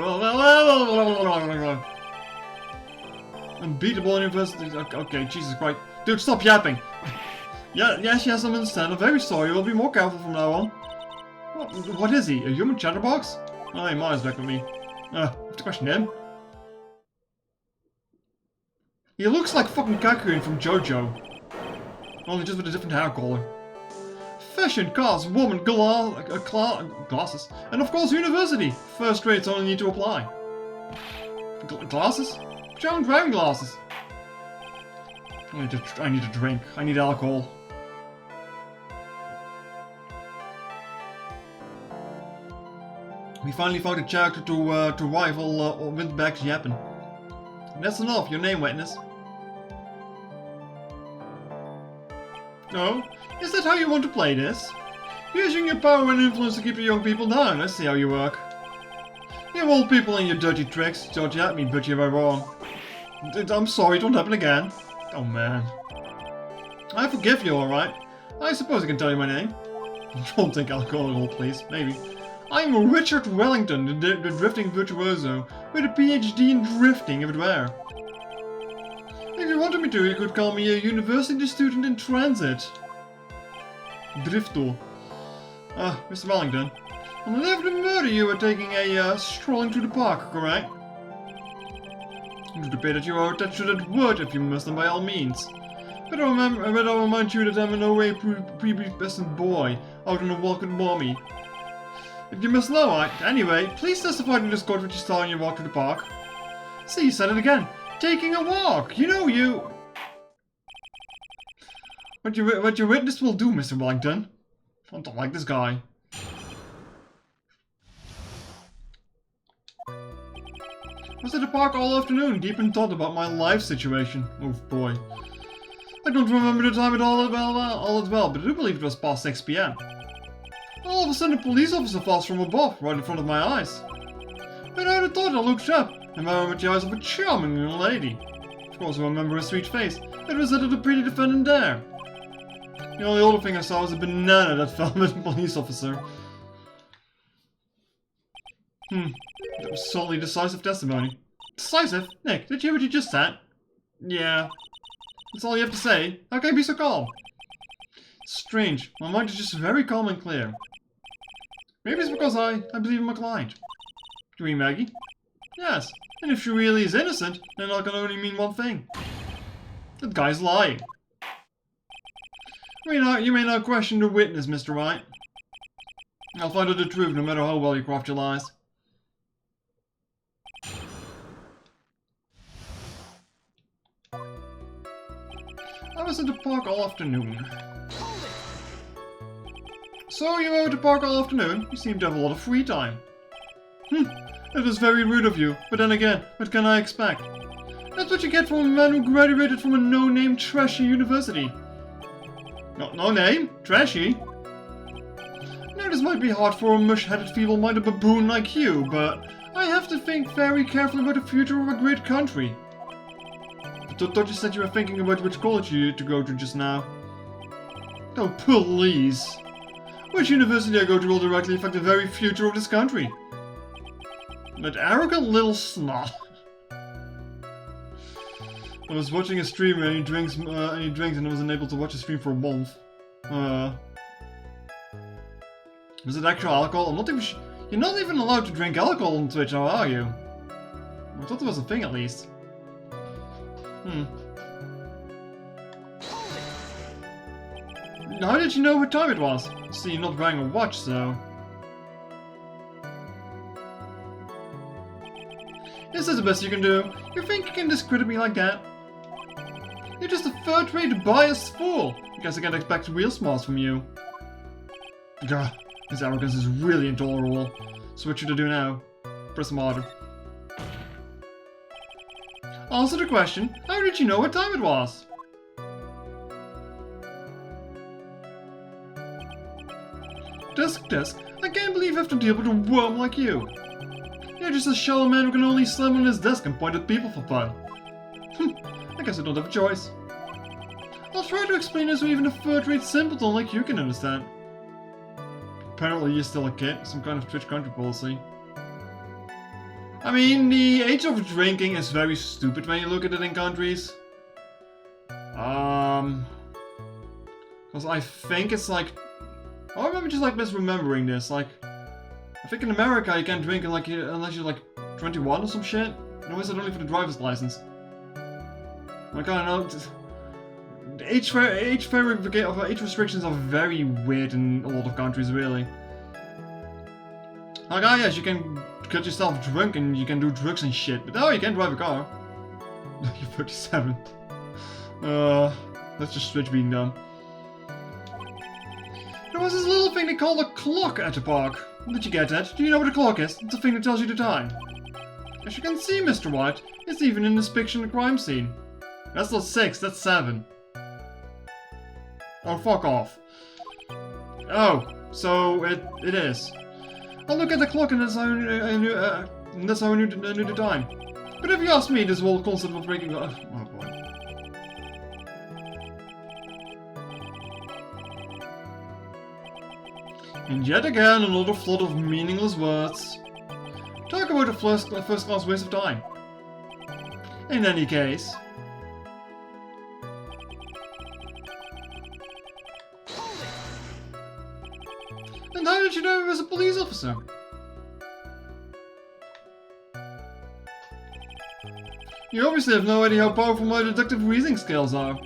Unbeatable university... Okay, Jesus Christ. Dude, stop yapping! Yes, I understand. I'm very sorry. We'll be more careful from now on. What is he? A human chatterbox? Oh, he might back with me. I have to question him. He looks like fucking Kakyoin from JoJo. Only just with a different hair color. Fashion, cars, woman, glasses, and of course university. First rates only need to apply. Glasses? John driving glasses. I need a drink. I need alcohol. We finally found a character to rival Windbag's yapping. That's enough. Your name, witness. Oh? Is that how you want to play this? Using your power and influence to keep the young people down. I see how you work. You old people and your dirty tricks. Judge at me, but you were wrong. I'm sorry, it won't happen again. Oh man. I forgive you, alright. I suppose I can tell you my name. Don't take alcohol, please. Maybe. I'm Richard Wellington, the drifting virtuoso, with a PhD in drifting, if it were. If you wanted me to, you could call me a university student in transit. Drifto. Mr. Wellington. On the day of the murder, you were taking a strolling through the park, correct? I would pay that you are attached to that word if you must, then by all means. But I'll remind you that I'm in no way a prepubescent boy out on a walk with mommy. If you must know, anyway, please testify to this court what you saw when you walked through the park. See, you said it again. Taking a walk. You know you. What your witness will do, Mr. Wellington. I don't like this guy. I was at the park all afternoon, deep in thought about my life situation. Oh boy. I don't remember the time at all as well, but I do believe it was past 6 p.m. All of a sudden a police officer falls from above, right in front of my eyes. When I had a thought, I looked up, and I met the eyes of a charming young lady. Of course I remember her sweet face. It was that of the pretty defendant there. The only other thing I saw was a banana that fell with a police officer. That was solely decisive testimony. Decisive? Nick, did you hear what you just said? Yeah. That's all you have to say? How can I be so calm? Strange. My mind is just very calm and clear. Maybe it's because I believe in my client. Do you mean Maggie? Yes. And if she really is innocent, then that can only mean one thing. That guy's lying. You may not question the witness, Mr. Wright. I'll find out the truth no matter how well you craft your lies. I was at the park all afternoon. So you were at the park all afternoon? You seem to have a lot of free time. That was very rude of you, but then again, what can I expect? That's what you get from a man who graduated from a no-name trashy university. No name? Trashy? Now this might be hard for a mush-headed feeble-minded baboon like you, but I have to think very carefully about the future of a great country. I thought you said you were thinking about which college you to go to just now. Oh, please. Which university I go to will directly affect the very future of this country. That arrogant little snot. I was watching a stream and he drinks and I was unable to watch the stream for a month. Was it actual alcohol? You're not even allowed to drink alcohol on Twitch, how are you? I thought there was a thing at least. How did you know what time it was? See, you're not wearing a watch, so... Is this the best you can do? You think you can discredit me like that? You're just a third-rate biased fool. I guess I can't expect real smarts from you. Gah, his arrogance is really intolerable. So what should I do now? Press smarter. Answer the question. How did you know what time it was? Desk, I can't believe I have to deal with a worm like you. You're just a shallow man who can only slam on his desk and point at people for fun. I guess I don't have a choice. I'll try to explain this so even a third-rate simpleton like you can understand. Apparently you're still a kid, some kind of Twitch country policy. I mean, the age of drinking is very stupid when you look at it in countries. Because I think it's like... I remember just like misremembering this, like... I think in America you can't drink unless you're like 21 or some shit. No, is it only for the driver's license? Like, I don't know. Age restrictions are very weird in a lot of countries, really. Like, ah, yes, you can get yourself drunk and you can do drugs and shit, but no, you can't drive a car. You're 37. That's just Switch being dumb. There was this little thing they called a clock at the park. Did you get that? Do you know what a clock is? It's a thing that tells you the time. As you can see, Mr. White, it's even in this picture in the crime scene. That's not 6, that's 7. Oh, fuck off. Oh, so it is. I'll look at the clock and that's how I knew the time. But if you ask me, this whole concept of breaking... Oh boy. And yet again, another flood of meaningless words. Talk about a first-class waste of time. In any case... And how did you know he was a police officer? You obviously have no idea how powerful my deductive reasoning skills are.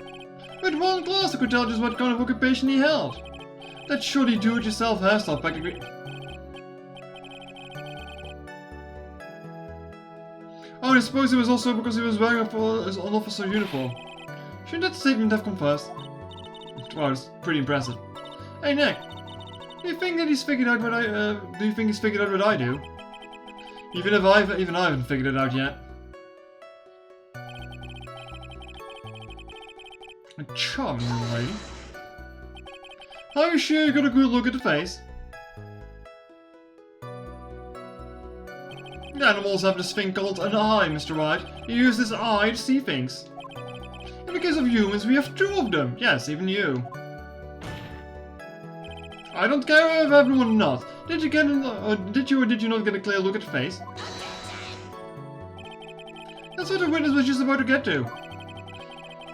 With one glance I could tell just what kind of occupation he held. That shoddy do-it-yourself hairstyle practically... Oh, I suppose it was also because he was wearing an officer uniform. Shouldn't that statement have come first? Wow, it's pretty impressive. Hey Nick, do you think that he's figured out what I do? Even I haven't figured it out yet. A charming young lady. Are you sure you got a good look at the face? The animals have this thing called an eye, Mr. Wright. You use this eye to see things. In the case of humans, we have 2 of them. Yes, even you. I don't care if everyone or not. Did you or did you not get a clear look at the face? That's what the witness was just about to get to.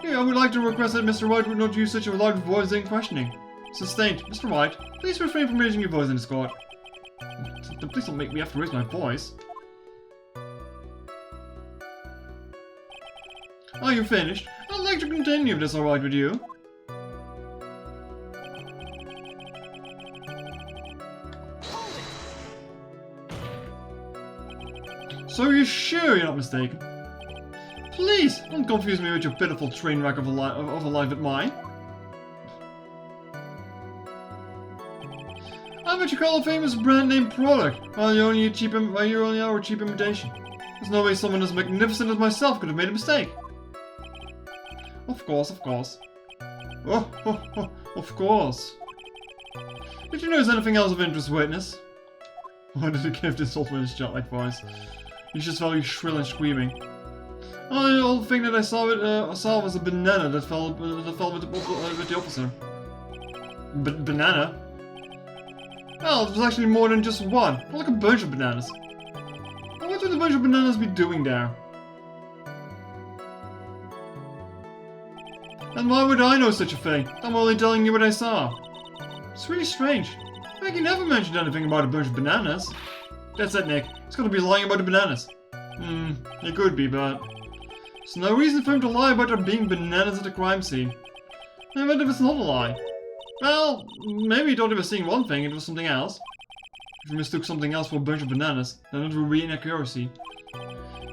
Yeah, I would like to request that Mr. Wright would not use such a loud voice in questioning. Sustained. Mr. Wright, please refrain from raising your voice in this court. Please don't make me have to raise my voice. Are you finished? I'd like to continue if that's alright with you. So you're sure you're not mistaken? Please, don't confuse me with your pitiful train wreck of a life at mine. I'm what you call a famous brand name product, while you're only a cheap imitation. There's no way someone as magnificent as myself could have made a mistake. Of course, of course. Oh, of course. Did you notice anything else of interest, witness? Why did he give this old man his childlike voice? He's just very shrill and screaming. Oh, the old thing that I saw was a banana that fell with the officer. Banana? Well, it was actually more than just one. Like a bunch of bananas. Now, what would a bunch of bananas be doing there? And why would I know such a thing? I'm only telling you what I saw. It's really strange. Maggie never mentioned anything about a bunch of bananas. That's it, Nick. He's gotta be lying about the bananas. It could be, but... there's no reason for him to lie about there being bananas at the crime scene. And what if it's not a lie? Well, maybe you thought you were seeing one thing and it was something else. If you mistook something else for a bunch of bananas, then it would be inaccuracy.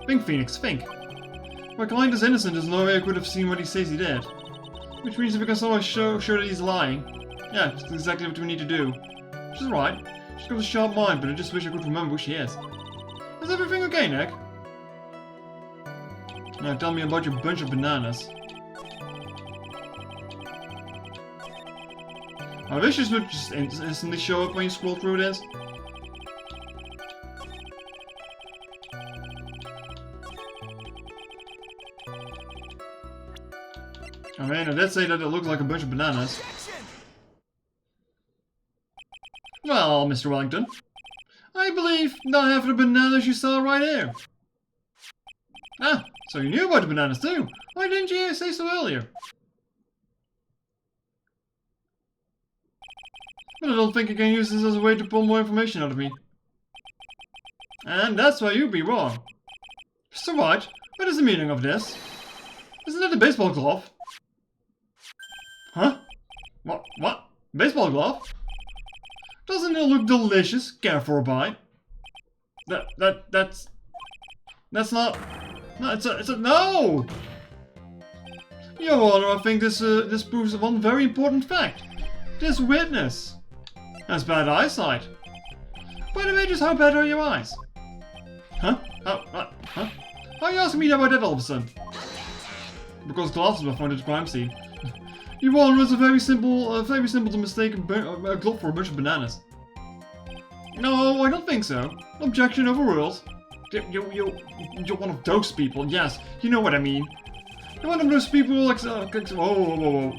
Think, Phoenix, think. My client is innocent, there's no way I could have seen what he says he did. Which means if we can somehow show that he's lying, yeah, that's exactly what we need to do. She's right. She's got a sharp mind, but I just wish I could remember who she is. Is everything okay, Nick? Now tell me about your bunch of bananas. I wish this would just instantly show up when you scroll through this. I mean, I did say that it looked like a bunch of bananas. Well, Mr. Wellington, I believe not half of the bananas you saw right here. Ah, so you knew about the bananas too. Why didn't you say so earlier? But I don't think you can use this as a way to pull more information out of me. And that's why you'd be wrong. So what? What is the meaning of this? Isn't that a baseball glove? Huh? What? Baseball glove? Doesn't it look delicious? Care for a bite? That's not... No, it's a no! Your Honor, I think this proves one very important fact. This witness has bad eyesight. By the way, just how bad are your eyes? Huh? Huh? Why are you asking me about that all of a sudden? Because glasses were found at the crime scene. Your Honor, it's very simple to mistake a glove for a bunch of bananas. No, I don't think so. Objection overruled. You're one of those people, yes, you know what I mean. You're one of those people like... whoa.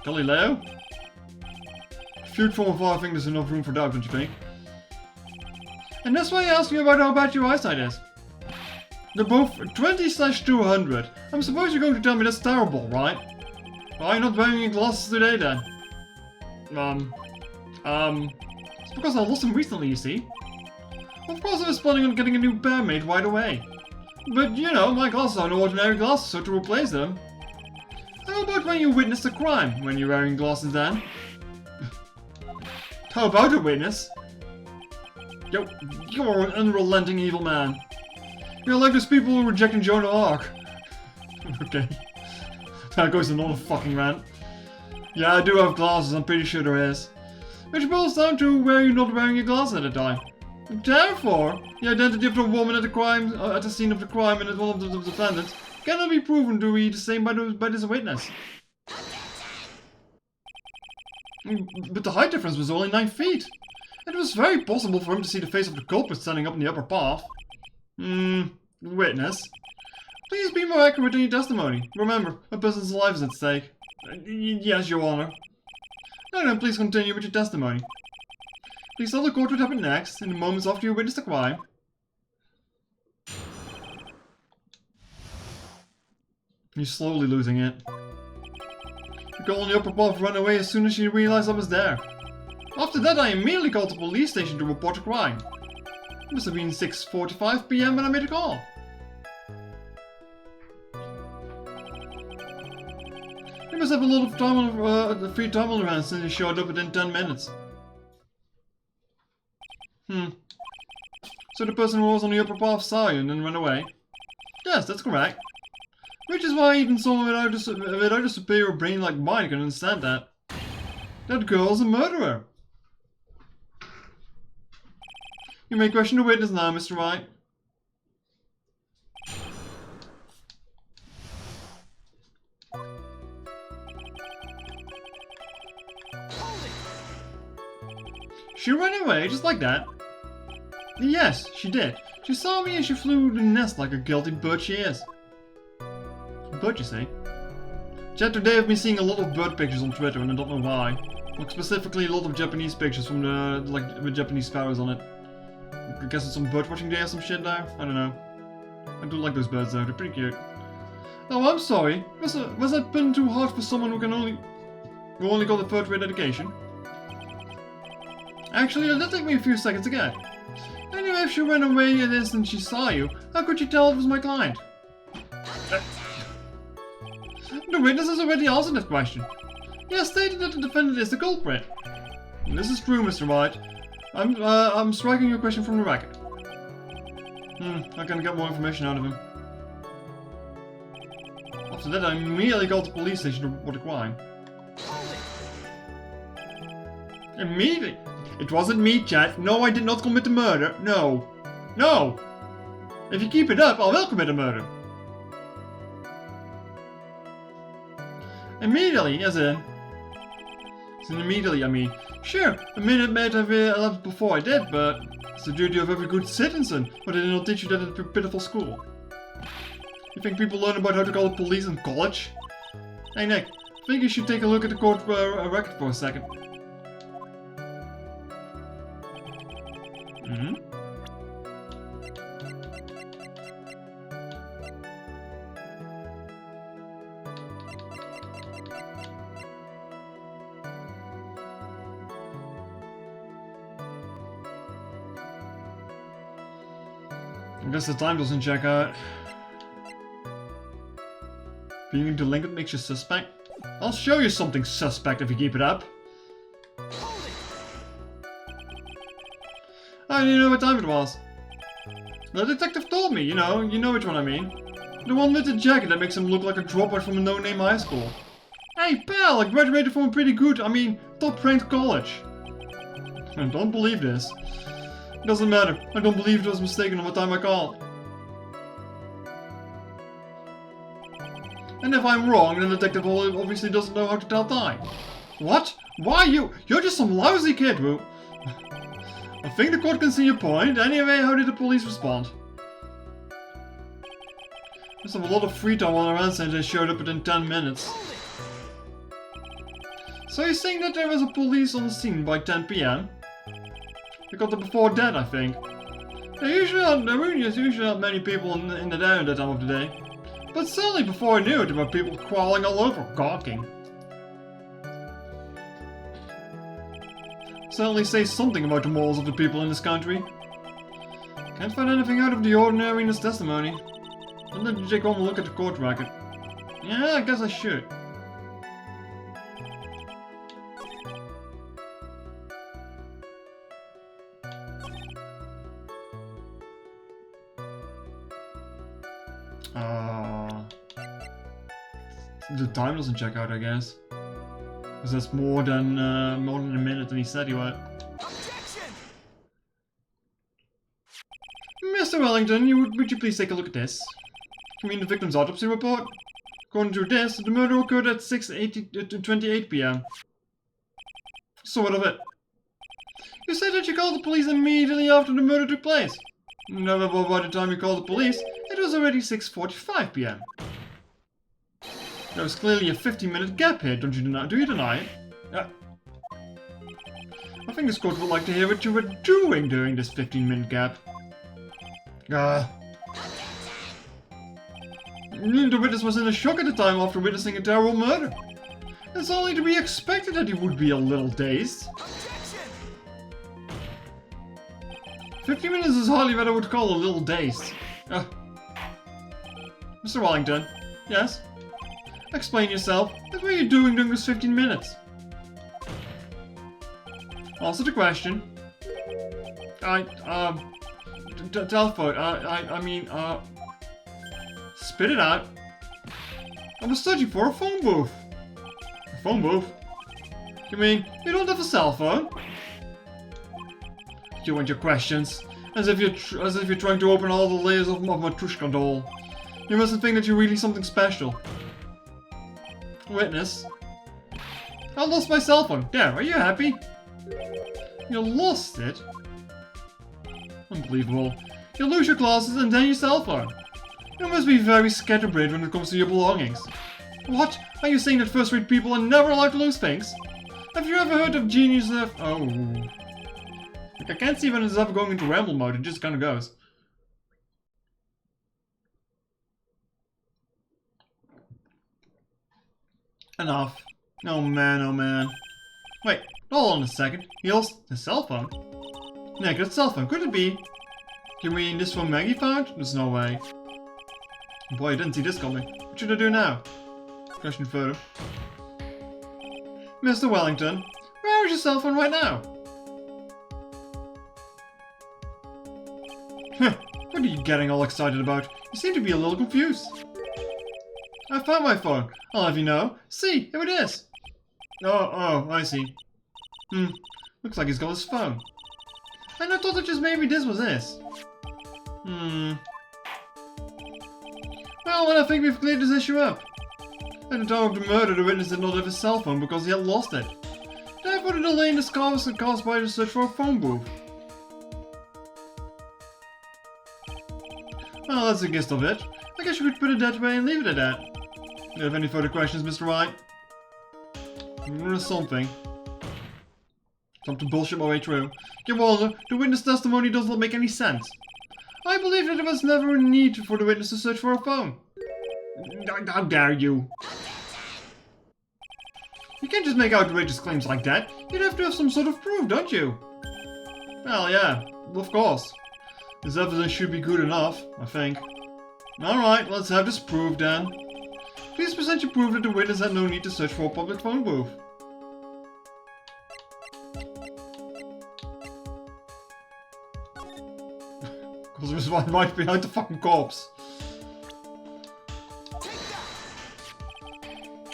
Galileo? Viewed from afar, I think there's enough room for doubt, don't you think? And that's why I asked you about how bad your eyesight is. They're both 20/200. I'm supposed you're going to tell me that's terrible, right? Why are you not wearing your glasses today then? It's because I lost them recently, you see. Of course I was planning on getting a new pair made right away. But you know, my glasses are no ordinary glasses, so to replace them... How about when you witnessed a crime, when you're wearing glasses then? How about a witness? You're an unrelenting evil man. You're like those people who rejecting Joan of Arc. Okay. That goes another fucking rant. Yeah, I do have glasses, I'm pretty sure there is. Which boils down to where you're not wearing your glasses at the time. Therefore, the identity of the woman at the scene of the crime and one of the defendants cannot be proven to be the same by this witness. But the height difference was only 9 feet. It was very possible for him to see the face of the culprit standing up in the upper path. Witness. Please be more accurate in your testimony. Remember, a person's life is at stake. Yes, Your Honor. Now then, please continue with your testimony. Please tell the court what happened next, in the moments after you witnessed the crime. You're slowly losing it. The girl in the upper path ran away as soon as she realized I was there. After that, I immediately called the police station to report the crime. It must have been 6:45 PM when I made a call. You must have a lot of time on free time on your hands since you showed up within 10 minutes. So the person who was on the upper path saw you and then ran away? Yes, that's correct. Which is why even someone without a superior brain like mine can understand that. That girl is a murderer. You may question the witness now, Mr. Wright. She ran away just like that? Yes, she did. She saw me and she flew to the nest like a guilty bird she is. Bird, you say? Chat, today I've been seeing a lot of bird pictures on Twitter and I don't know why. Like specifically a lot of Japanese pictures from with Japanese sparrows on it. I guess it's some bird watching day or some shit there? I don't know. I do like those birds though, they're pretty cute. Oh, I'm sorry. Was that pun too hard for someone who only got a third grade education? Actually, that'll take me a few seconds to get. Anyway, if she ran away the instant she saw you, how could you tell it was my client? The witness has already answered that question. He has stated that the defendant is the culprit. This is true, Mr. Wright. I'm striking your question from the record. I can get more information out of him. After that, I immediately called the police station to report the crime. Immediately? It wasn't me, Chad. No, I did not commit the murder. No. No! If you keep it up, I will commit a murder. Immediately, as in immediately, I mean. Sure, a minute might have elapsed before I did, but it's the duty of every good citizen. But they did not teach you that at a pitiful school. You think people learn about how to call the police in college? Hey Nick, I think you should take a look at the court record for a second. I guess the time doesn't check out. Being a delinquent makes you suspect? I'll show you something suspect if you keep it up. How do you know what time it was? The detective told me, you know which one I mean. The one with the jacket that makes him look like a dropout from a no-name high school. Hey pal, I graduated from a pretty good, top-ranked college. I don't believe this. Doesn't matter, I don't believe it was mistaken on what time I called. And if I'm wrong, then the detective obviously doesn't know how to tell time. What? Why you? You're just some lousy kid, Woo. I think the court can see your point. Anyway, how did the police respond? Must have a lot of free time on their hands since they showed up within 10 minutes. So you're saying that there was a police on the scene by 10 PM? They got there before that, I think. There usually aren't many people in the town at that time of the day. But certainly before I knew it, there were people crawling all over, gawking. Certainly says something about the morals of the people in this country. Can't find anything out of the ordinary in his testimony. Why don't you take one look at the court record? Yeah, I guess I should. The time doesn't check out, I guess. Because that's more than a minute than he said he would. Objection! Mr. Wellington, would you please take a look at this? You mean the victim's autopsy report? According to this, the murder occurred at 6:28 PM. So what of it? You said that you called the police immediately after the murder took place. No, but by the time you called the police, it was already 6:45 PM. There was clearly a 15-minute gap here, don't you deny? Do you deny it? I think this court would like to hear what you were doing during this 15-minute gap. The witness was in a shock at the time after witnessing a terrible murder. It's only to be expected that he would be a little dazed. 15 minutes is hardly what I would call a little dazed. Mr. Wellington, yes? Explain yourself. What were you doing during this 15 minutes? Answer the question. Telephone. Spit it out. I was searching for a phone booth. A phone booth? You mean you don't have a cell phone? You and your questions, as if you're trying to open all the layers of my Matrushka doll. You mustn't think that you're really something special. Witness. I lost my cell phone. There, are you happy? You lost it? Unbelievable. You lose your glasses and then your cell phone. You must be very scatterbrained when it comes to your belongings. What? Are you saying that first-rate people are never allowed to lose things? Have you ever heard of genius of... Oh. Like, I can't see when it's ever going into ramble mode, it just kinda goes. Enough. Oh man, oh man. Wait, hold on a second. He lost his cell phone? Nick, that cell phone, could it be? You mean this phone Maggie found? There's no way. Boy, I didn't see this coming. What should I do now? Question further. Mr. Wellington, where is your cell phone right now? What are you getting all excited about? You seem to be a little confused. I found my phone. I'll have you know. See, here it is. Oh, I see. Looks like he's got his phone. And I thought that just maybe this was his. Well, then I think we've cleared this issue up. At the time of the murder, the witness did not have his cell phone because he had lost it. Therefore, the delay in the scar was caused by the search for a phone booth. Well, that's the gist of it. I guess you could put it that way and leave it at that. Do you have any further questions, Mr. Wright? Something to bullshit my way through. Your Honor, the witness testimony does not make any sense. I believe that there was never a need for the witness to search for a phone. How dare you? You can't just make outrageous claims like that. You'd have to have some sort of proof, don't you? Well, yeah, of course. This evidence should be good enough, I think. Alright, let's have this proved then. Please present your proof that the witness had no need to search for a public phone booth. Because there's one right behind the fucking corpse.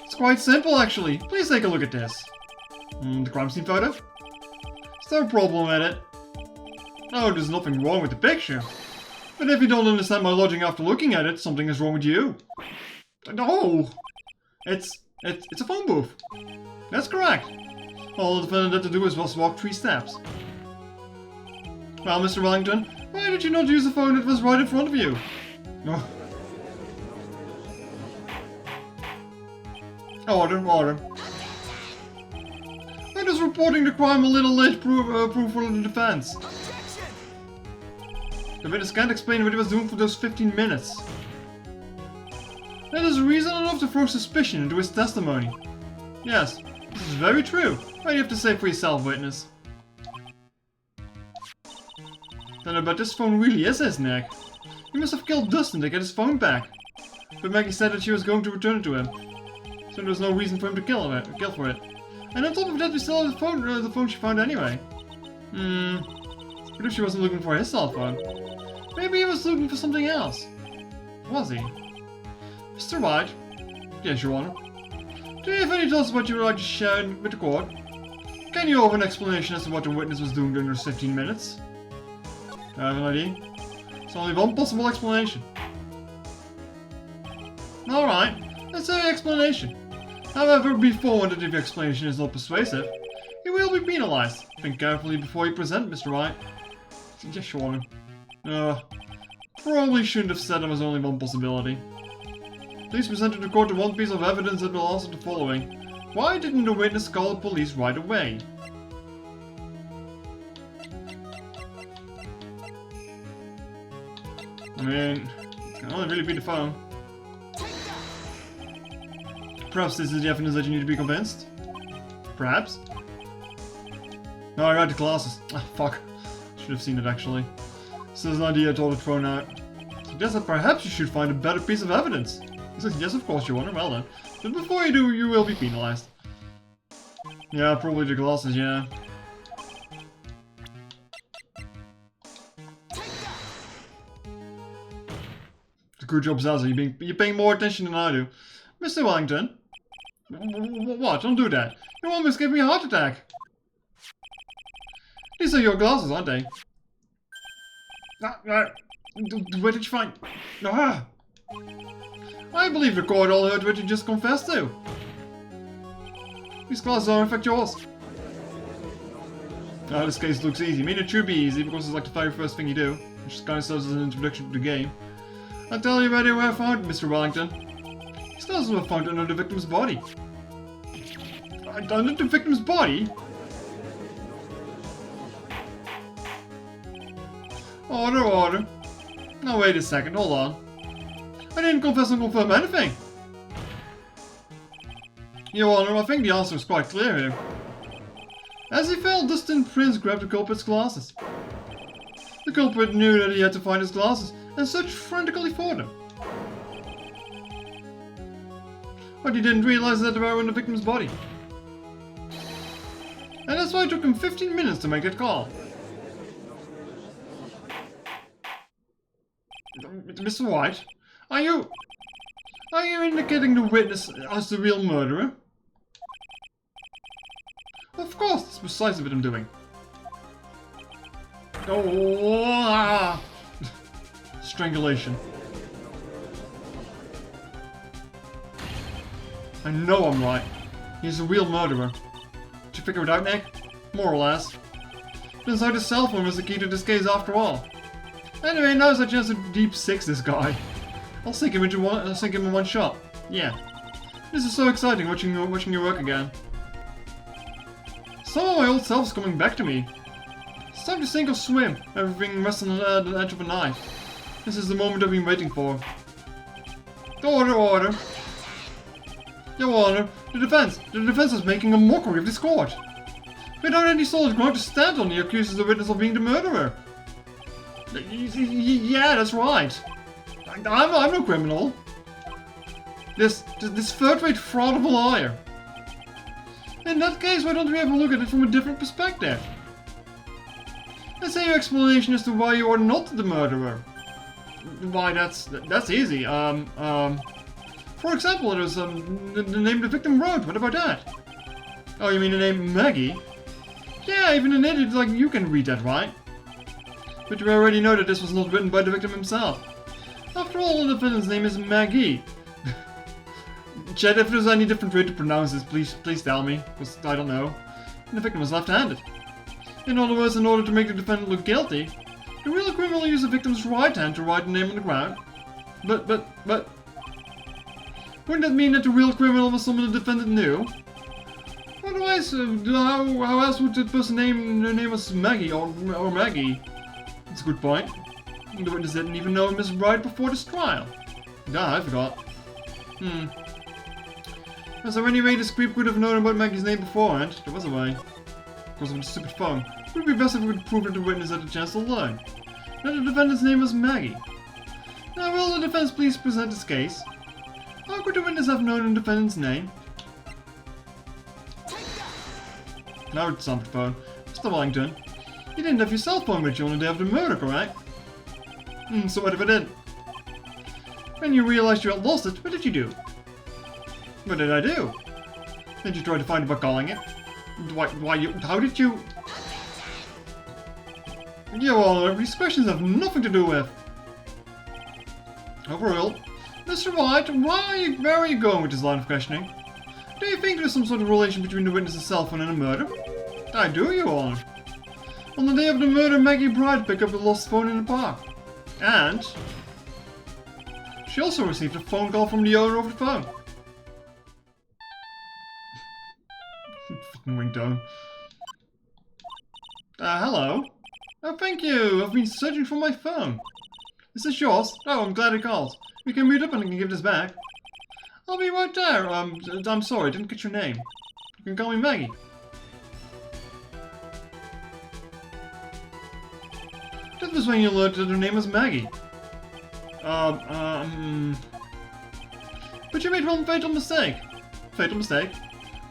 It's quite simple, actually. Please take a look at this. The crime scene photo? Is there a problem with it? No, there's nothing wrong with the picture. But if you don't understand my logic after looking at it, something is wrong with you. No! It's a phone booth. That's correct. All the defendant had to do was walk 3 steps. Well, Mr. Wellington, why did you not use the phone that was right in front of you? No. Order. I was reporting the crime a little late proof for the defense. The witness can't explain what he was doing for those 15 minutes. That is reason enough to throw suspicion into his testimony. Yes, this is very true. What do you have to say for yourself, witness? Then I bet this phone really is his neck. He must have killed Dustin to get his phone back. But Maggie said that she was going to return it to him. So there was no reason for him to kill for it. And on top of that, we still have the phone she found anyway. What if she wasn't looking for his cell phone? Maybe he was looking for something else. Was he? Mr. Wright? Yes, Your Honor. Do you have any thoughts about you would like to share with the court? Can you offer an explanation as to what the witness was doing during those 15 minutes? I have an idea. There's only one possible explanation. Alright, let's have an explanation. However, be forewarned that if your explanation is not persuasive, you will be penalized. Think carefully before you present, Mr. Wright. Yes, Your Honor. Probably shouldn't have said there was only one possibility. Please present to the court the one piece of evidence that will answer the following. Why didn't the witness call the police right away? I mean, it can only really be the phone. Perhaps this is the evidence that you need to be convinced? Perhaps? No, I read the glasses. Ah, fuck. Should have seen it actually. This is an idea I told it thrown out. Suggests that perhaps you should find a better piece of evidence. He says, yes, of course, Your Honor. Well then. But before you do, you will be penalized. Yeah, probably the glasses, yeah. Good job, Zaza. You're paying more attention than I do. Mr. Wellington? What? Don't do that. You almost gave me a heart attack. These are your glasses, aren't they? Where did you find... I believe the court all heard what you just confessed to. These glasses are in fact yours. This case looks easy. I mean, it should be easy because it's like the very first thing you do, which kind of serves as an introduction to the game. I'll tell you where they were found, Mr. Wellington. These glasses were found under the victim's body. Under the victim's body? Order. Now wait a second, hold on. I didn't confess and confirm anything. Your Honor, I think the answer is quite clear here. As he fell, Dustin Prince grabbed the culprit's glasses. The culprit knew that he had to find his glasses and searched frantically for them. But he didn't realize that they were in the victim's body. And that's why it took him 15 minutes to make that call. Mr. Wright, are you indicating the witness as the real murderer? Of course, that's precisely what I'm doing. Oh, ah. Strangulation. I know I'm right. He's the real murderer. Did you figure it out, Nick? More or less. Turns out his cell phone was the key to this case after all. Anyway, now's our chance to deep six this guy. I'll sink him in one shot. Yeah. This is so exciting watching you work again. Some of my old self is coming back to me. It's time to sink or swim. Everything rests on the edge of a knife. This is the moment I've been waiting for. Order! Your Honor, the defense is making a mockery of this court. Without any solid ground to stand on, he accuses the witness of being the murderer. Yeah, that's right. I'm no criminal. This third-rate fraud of a liar. In that case, why don't we have a look at it from a different perspective? Let's say your explanation as to why you are not the murderer. Why, that's easy. For example, it was the name the victim wrote. What about that? Oh, you mean the name Maggie? Yeah, even an idiot like you can read that, right? But you already know that this was not written by the victim himself. After all, the defendant's name is Maggie. Chat, if there's any different way to pronounce this, please tell me, because I don't know. And the victim was left-handed. In other words, in order to make the defendant look guilty, the real criminal used the victim's right hand to write the name on the ground. But... wouldn't that mean that the real criminal was someone the defendant knew? Otherwise, how else would the person name their name was Maggie or Maggie? That's a good point. The witness didn't even know Miss Wright before this trial. Ah, I forgot. Was there any way this creep could have known about Maggie's name beforehand? There was a way. Because of the stupid phone. It would be best if we could prove that the witness had a chance to learn. That the defendant's name was Maggie. Now, will the defense please present its case? How could the witness have known the defendant's name? Now it's on the phone. Mr. Wellington, you didn't have your cell phone with you on the day of the murder, correct? So what if I did? When you realized you had lost it, what did you do? What did I do? Did you try to find it by calling it? How did you... Your Honor, these questions have nothing to do with... Overruled. Mr. Wright, where are you going with this line of questioning? Do you think there's some sort of relation between the witness's cell phone and the murder? I do, Your Honor. On the day of the murder, Maggie Bright picked up the lost phone in the park. And... she also received a phone call from the owner of the phone. Fucking ringtone. Hello? Oh, thank you. I've been searching for my phone. Is this yours? Oh, I'm glad it called. We can meet up and I can give this back. I'll be right there. I'm sorry, I didn't get your name. You can call me Maggie. That was when you learned that her name was Maggie. But you made one fatal mistake. Fatal mistake?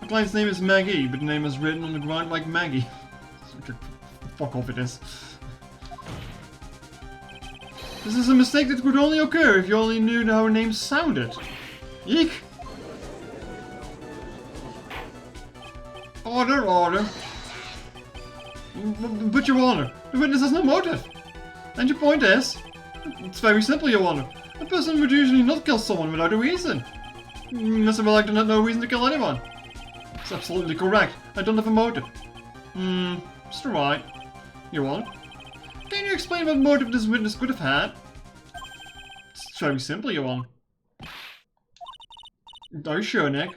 The client's name is Maggie, but the name is written on the ground like Maggie. Fuck off it is. This is a mistake that could only occur if you only knew how her name sounded. Eek! Order! But Your Honor, the witness has no motive. And your point is? It's very simple, Your Honor. A person would usually not kill someone without a reason. Mr. Wellington had no reason to kill anyone. That's absolutely correct. I don't have a motive. Mr. Wright. Your Honor. Can you explain what motive this witness could have had? It's very simple, Your Honor. Are you sure, Nick?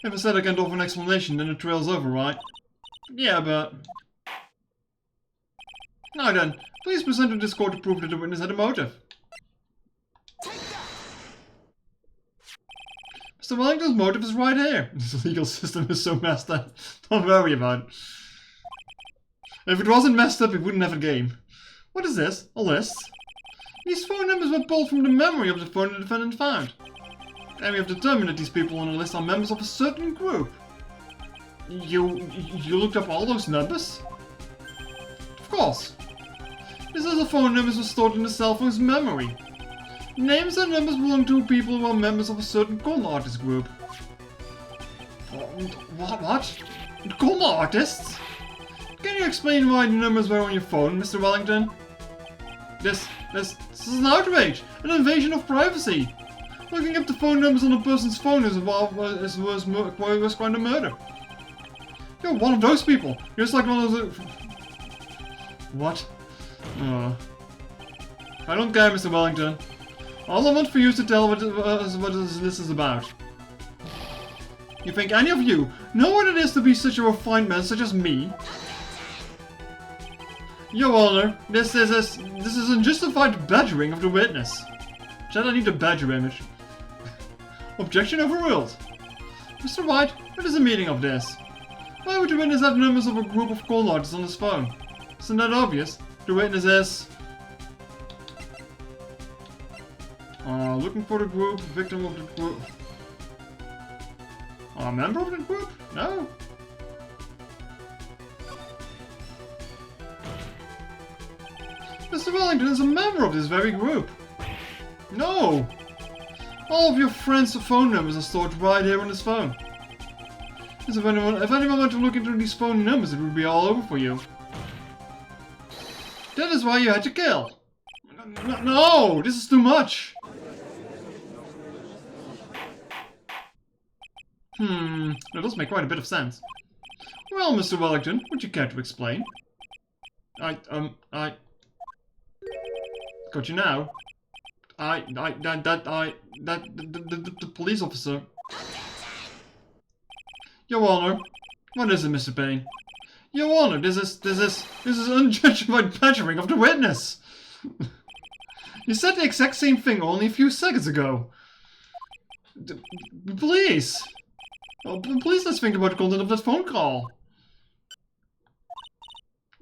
If I said I can't offer an explanation, then the trail's over, right? Yeah, but... Now then, please present to this court to prove that the witness had a motive. Mr. Wellington's motive is right here. This legal system is so messed up. Don't worry about it. If it wasn't messed up, we wouldn't have a game. What is this? A list? These phone numbers were pulled from the memory of the phone the defendant found. And we have determined that these people on the list are members of a certain group. You looked up all those numbers? Of course. This is a phone numbers were stored in the cell phone's memory. Names and numbers belong to people who are members of a certain con artist group. What? Con artists? Can you explain why the numbers were on your phone, Mr. Wellington? This is an outrage! An invasion of privacy! Looking up the phone numbers on a person's phone is was quite a murder. You're one of those people! You're just like one of those... What? I don't care, Mr. Wellington. All I want for you is to tell what this is about. You think any of you know what it is to be such a refined man such as me? Your Honor, this is unjustified badgering of the witness. Said I need a badger image. Objection overruled. Mr. Wright, what is the meaning of this? Why would the witness have numbers of a group of con artists on his phone? Isn't that obvious? The witness is... looking for the group, victim of the group... A member of the group? No. Mr. Wellington is a member of this very group. No! All of your friends' phone numbers are stored right here on his phone. If anyone went to look into these phone numbers, it would be all over for you. That is why you had to kill. No! This is too much! That does make quite a bit of sense. Well, Mr. Wellington, would you care to explain? Got you now. The police officer. Your Honor, what is it, Mr. Payne? Your Honor, this is unjustified badgering of the witness. You said the exact same thing only a few seconds ago. Please. Oh, please let's think about the content of that phone call.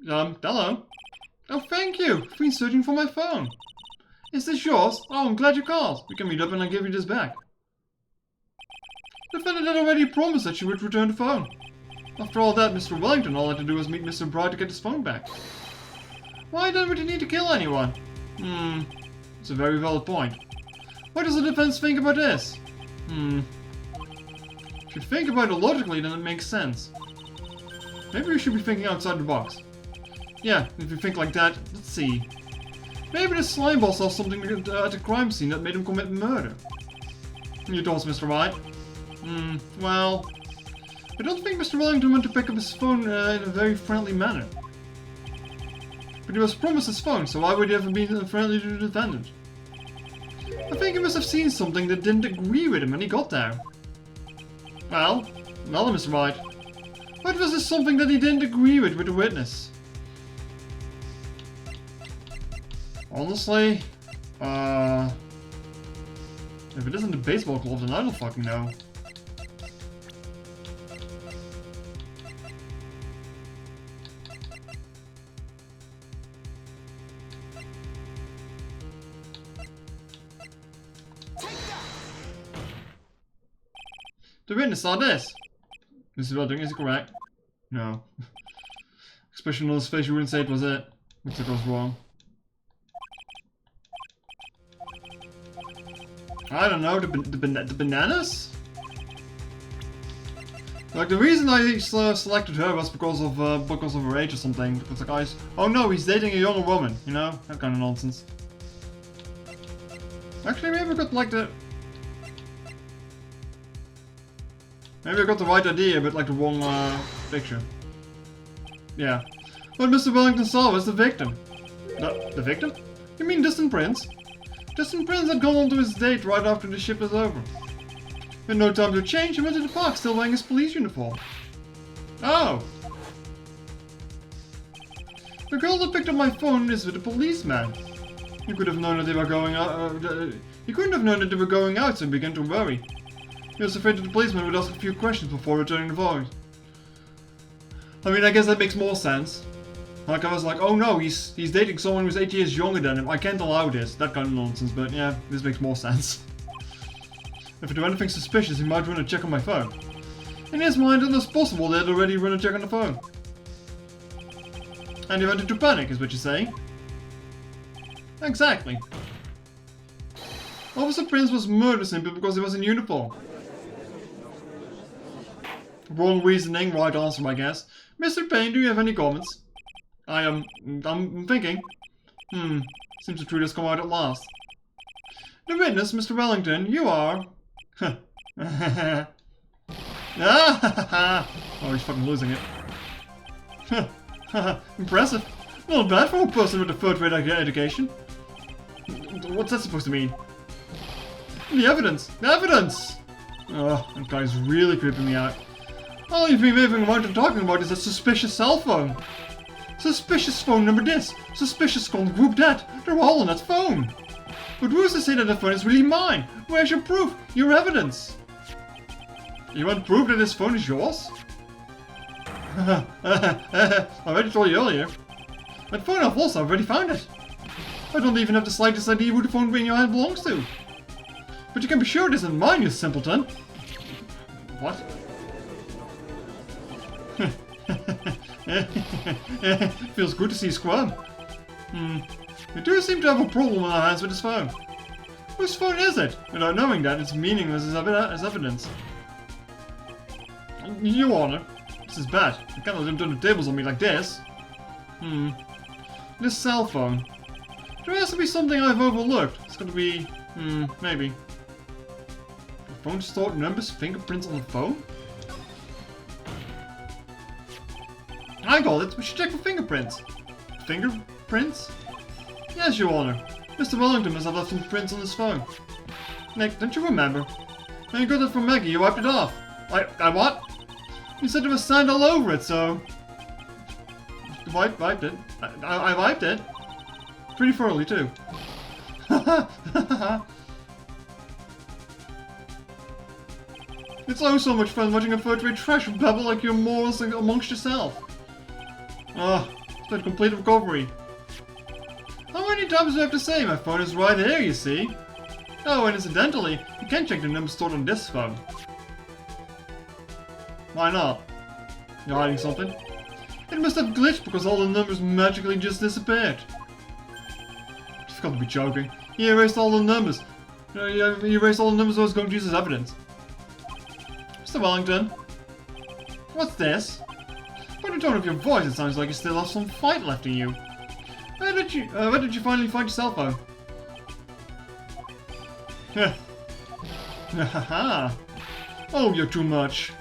Hello. Oh, thank you. I've been searching for my phone. Is this yours? Oh, I'm glad you called. We can meet up and I'll give you this back. The defendant had already promised that she would return the phone. After all that, Mr. Wellington all had to do was meet Mr. Bright to get his phone back. Why then would he need to kill anyone? It's a very valid point. What does the defense think about this? If you think about it logically, then it makes sense. Maybe we should be thinking outside the box. Yeah, if you think like that, let's see. Maybe the slime ball saw something at the crime scene that made him commit murder. Your thoughts, Mr. Wright? Well... I don't think Mr. Wellington went to pick up his phone in a very friendly manner. But he was promised his phone, so why would he ever be friendly to the defendant? I think he must have seen something that didn't agree with him when he got there. Well, Mr. Wright. What was this something that he didn't agree with the witness? Honestly, if it isn't the baseball glove, then I don't fucking know. The witness saw this. Mr. Wellington, is it correct? No. Expression on his face, you wouldn't say it was it. Looks like I was wrong. I don't know, the bananas? Like, the reason I selected her was because of her age or something. Because the guy's, oh no, he's dating a younger woman, you know? That kind of nonsense. Actually, maybe I got like the... Maybe I got the right idea, but like the wrong picture. Yeah. What Mr. Wellington saw was the victim. The victim? You mean Distant Prince? Distant Prince had gone on to his date right after the shift was over. With no time to change, he went to the park still wearing his police uniform. Oh! The girl that picked up my phone is with a policeman. You could have known that they were going out. He couldn't have known that they were going out, so he began to worry. He was afraid that the policeman would ask a few questions before returning the phone. I mean, I guess that makes more sense. Like, I was like, oh no, he's dating someone who's 8 years younger than him. I can't allow this. That kind of nonsense, but yeah, this makes more sense. If I do anything suspicious, he might want to check on my phone. In his mind, it was possible they had already run a check on the phone. And he went into panic, is what you're saying? Exactly. Officer Prince was murdered simply because he was in uniform. Wrong reasoning, right answer, I guess. Mr. Payne, do you have any comments? I'm thinking. Seems the truth has come out at last. The witness, Mr. Wellington, you are... Oh, he's fucking losing it. Impressive. Not bad for a person with a third-rate education. What's that supposed to mean? The evidence! The evidence! Oh, that guy's really creeping me out. All you've been moving around and talking about is a suspicious cell phone. Suspicious phone number this. Suspicious call group that. They're all on that phone. But who's to say that the phone is really mine? Where's your proof? Your evidence? You want proof that this phone is yours? I already told you earlier. That phone I've also already found it. I don't even have the slightest idea who the phone in your hand belongs to. But you can be sure it isn't mine, you simpleton. What? Feels good to see you squirm. We do seem to have a problem on our hands with this phone. Whose phone is it? Without knowing that, it's meaningless as evidence. Your Honor, this is bad. You can't let them turn the tables on me like this. This cell phone. There has to be something I've overlooked. It's gotta be... maybe. The phone stored numbers, fingerprints on the phone? I got it. We should check for fingerprints. Fingerprints? Yes, Your Honor. Mr. Wellington must have left some prints on his phone. Nick, don't you remember? When you got it from Maggie, you wiped it off. I what? You said there was sand all over it, so... Wiped it. I wiped it. Pretty thoroughly, too. It's oh so much fun watching a third-rate trash babble like you're morons amongst yourself. It's been complete recovery. How many times do I have to say? My phone is right here, you see. Oh, and incidentally, you can check the numbers stored on this phone. Why not? You're hiding something? It must have glitched because all the numbers magically just disappeared. You've got to be joking. He erased all the numbers. He erased all the numbers I was going to use as evidence. Mr. Wellington? What's this? By the tone of your voice, it sounds like you still have some fight left in you. Where did you finally find your cell phone? Haha. Oh, you're too much.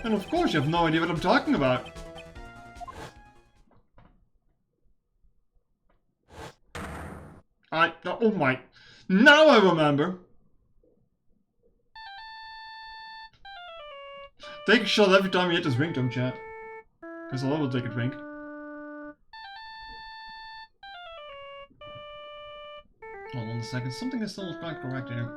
And of course you have no idea what I'm talking about. Oh my. Now I remember. Take a shot every time you hit this ringtone, chat. Because I will take a drink. Hold on a second. Something is still not quite correct here.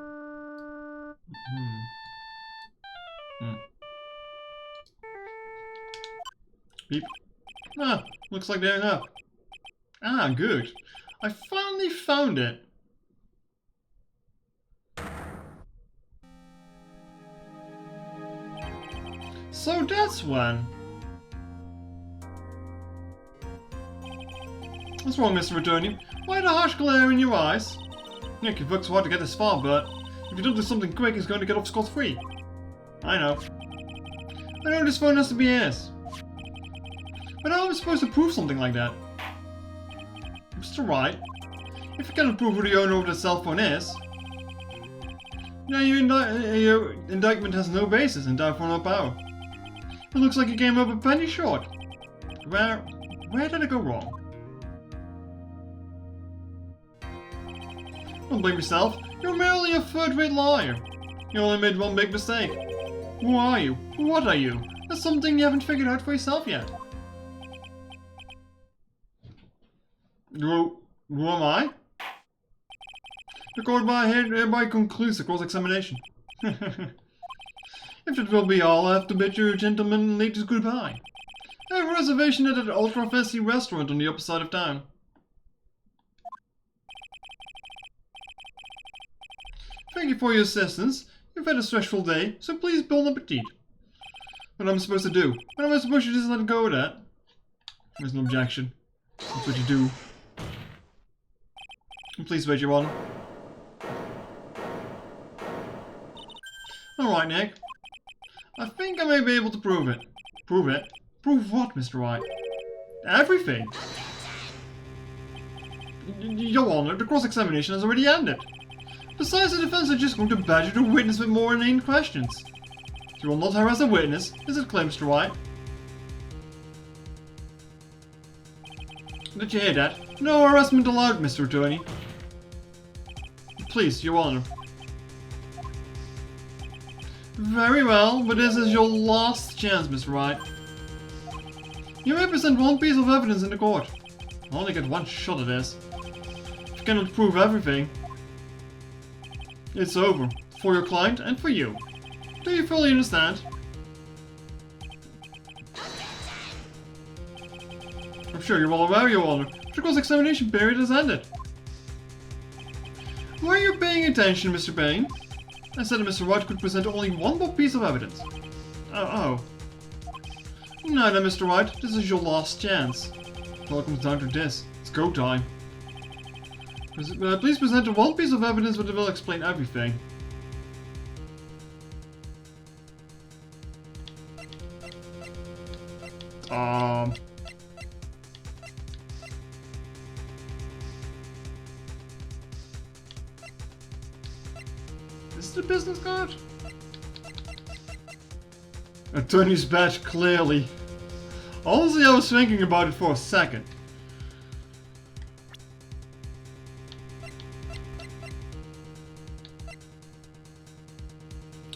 Beep. Looks like they're enough. Good. I finally found it. So that's when. What's wrong, Mr. Attorney? Why the harsh glare in your eyes? Nick, you've worked so hard to get this far, but if you don't do something quick, he's going to get off scot-free. I know this phone has to be his. But how am I supposed to prove something like that? Mr. Wright, if you cannot prove who the owner of the cell phone is, then your indictment has no basis and therefore no power. It looks like you came up a penny short. Where did it go wrong? Don't blame yourself. You're merely a third-rate liar. You only made one big mistake. Who are you? What are you? That's something you haven't figured out for yourself yet. Who am I? The court hereby concludes the cross-examination. If it will be all, I have to bid you gentlemen and ladies goodbye. I have a reservation at an ultra-fancy restaurant on the opposite side of town. Thank you for your assistance. You've had a stressful day, so please bon appetit. What am I supposed to do? What am I supposed to just let go of that? There's no objection. That's what you do. Please wait, Your Honor. Alright, Nick. I think I may be able to prove it. Prove it? Prove what, Mr. Wright? Everything! Your Honor, the cross-examination has already ended. Besides, the defense are just going to badger the witness with more inane questions. You will not harass a witness, is it clear, Mr. Wright? Did you hear that? No harassment allowed, Mr. Attorney. Please, Your Honor. Very well, but this is your last chance, Mr. Wright. You may present one piece of evidence in the court. I only get one shot at this. If you cannot prove everything, it's over. For your client and for you. Do you fully understand? I'm sure you're well aware, Your Honor. The cross-examination period has ended. Were you paying attention, Mr. Payne? I said that Mr. Wright could present only one more piece of evidence. Oh. No, then, Mr. Wright, this is your last chance. It all comes down to this. It's go time. Please present one piece of evidence that will explain everything. Is this the business card? Attorney's badge, clearly. Honestly, I was thinking about it for a second.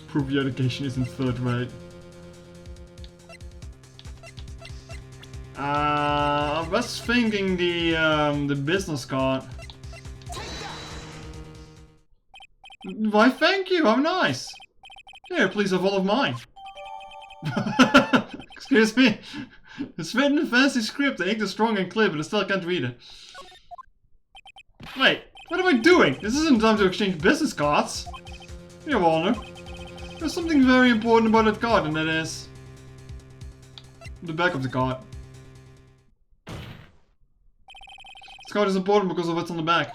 Prove your education isn't third rate. I was thinking the business card. Why, thank you, how nice. Here, please have all of mine. Excuse me? It's written in a fancy script, the ink is strong and clear, but I still can't read it. Wait, what am I doing? This isn't time to exchange business cards. Your Honor, there's something very important about that card, and that is the back of the card. This card is important because of what's on the back.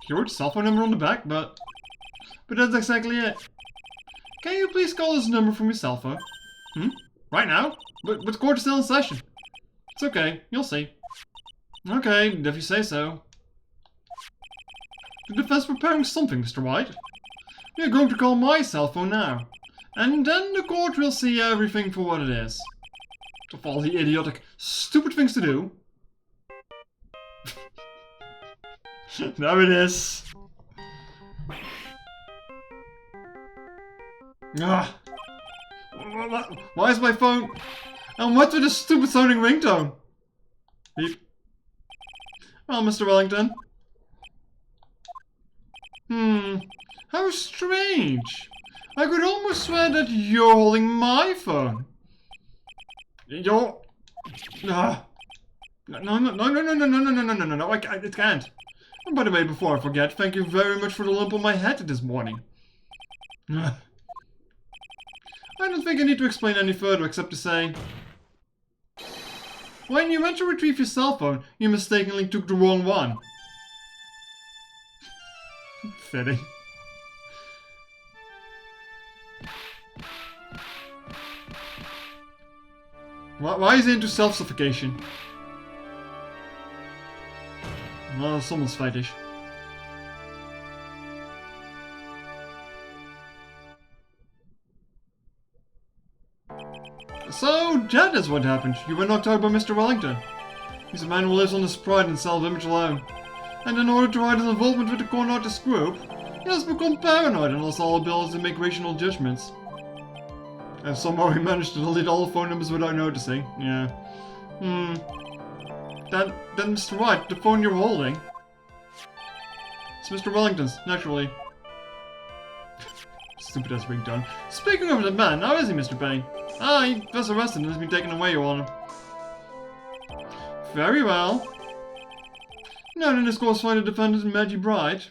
Huge cell phone number on the back, but that's exactly it. Can you please call this number from your cell phone? Right now? But the court is still in session. It's okay, you'll see. Okay, if you say so. The defense preparing something, Mr. White. We are going to call my cell phone now. And then the court will see everything for what it is. Of all the idiotic, stupid things to do. There it is. Why is my phone... And what's with this stupid sounding ringtone? Beep. Well, Mr. Wellington. How strange. I could almost swear that you're holding my phone. You're... No, it can't. And by the way, before I forget, thank you very much for the lump on my head this morning. I don't think I need to explain any further except to say... When you went to retrieve your cell phone, you mistakenly took the wrong one. Fitting. Why is he into self-suffocation? Well, someone's fetish. So, that is what happened. You were knocked out by Mr. Wellington. He's a man who lives on his pride and self-image alone. And in order to hide his involvement with the corn artist group, he has become paranoid and lost all ability to make rational judgments. And somehow he managed to delete all the phone numbers without noticing. Yeah. Then Mr. Wright, the phone you're holding. It's Mr. Wellington's, naturally. Stupid ass ringtone. Speaking of the man, how is he, Mr. Payne? He was arrested and has been taken away, Your Honor. Very well. Now then, this course find the defendant Maggie Bright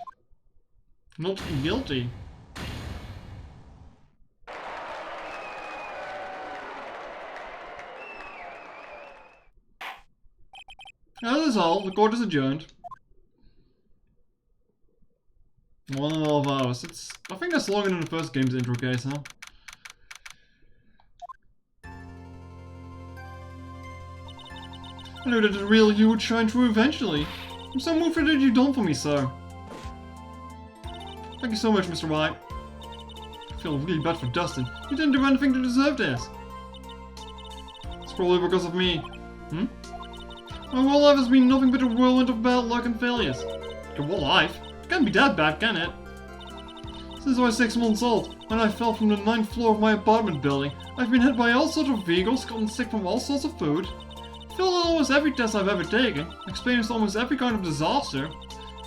not guilty. That is all. The court is adjourned. 1.5 hours. I think that's longer than the first game's intro case, huh? I knew that the real you would shine through eventually. I'm so moved for what you've done for me, sir. Thank you so much, Mr. Wright. I feel really bad for Dustin. He didn't do anything to deserve this. It's probably because of me. My whole life has been nothing but a whirlwind of bad luck and failures. Your whole life? It can't be that bad, can it? Since I was 6 months old, when I fell from the 9th floor of my apartment building, I've been hit by all sorts of vehicles, gotten sick from all sorts of food, failed at almost every test I've ever taken, experienced almost every kind of disaster,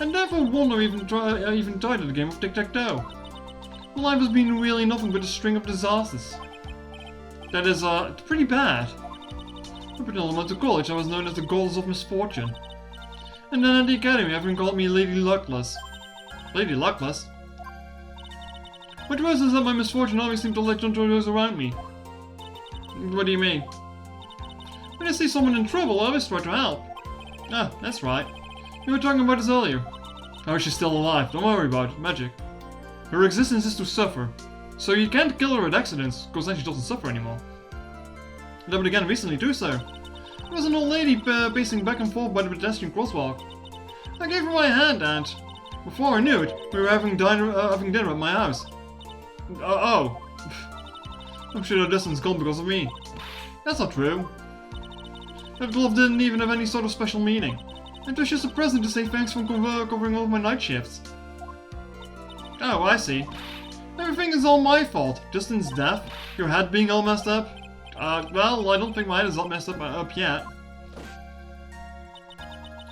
and never won or even died at a game of tic-tac-toe. My life has been really nothing but a string of disasters. That is, pretty bad. Up in elementary college, I was known as the Goddess of Misfortune. And then at the academy, everyone called me Lady Luckless. Lady Luckless? What's worse is that my misfortune always seemed to latch onto those around me. What do you mean? When I see someone in trouble, I always try to help. Ah, that's right. You were talking about this earlier. Oh, she's still alive. Don't worry about it. Magic. Her existence is to suffer. So you can't kill her at accidents, because then she doesn't suffer anymore. That would again recently too, sir. There was an old lady pacing back and forth by the pedestrian crosswalk. I gave her my hand and, before I knew it, we were having dinner at my house. Oh. I'm sure that distance gone because of me. That's not true. That glove didn't even have any sort of special meaning. It was just a present to say thanks for covering all my night shifts. Oh, I see. Everything is all my fault. Dustin's death, your head being all messed up. Well, I don't think my head is all messed up yet.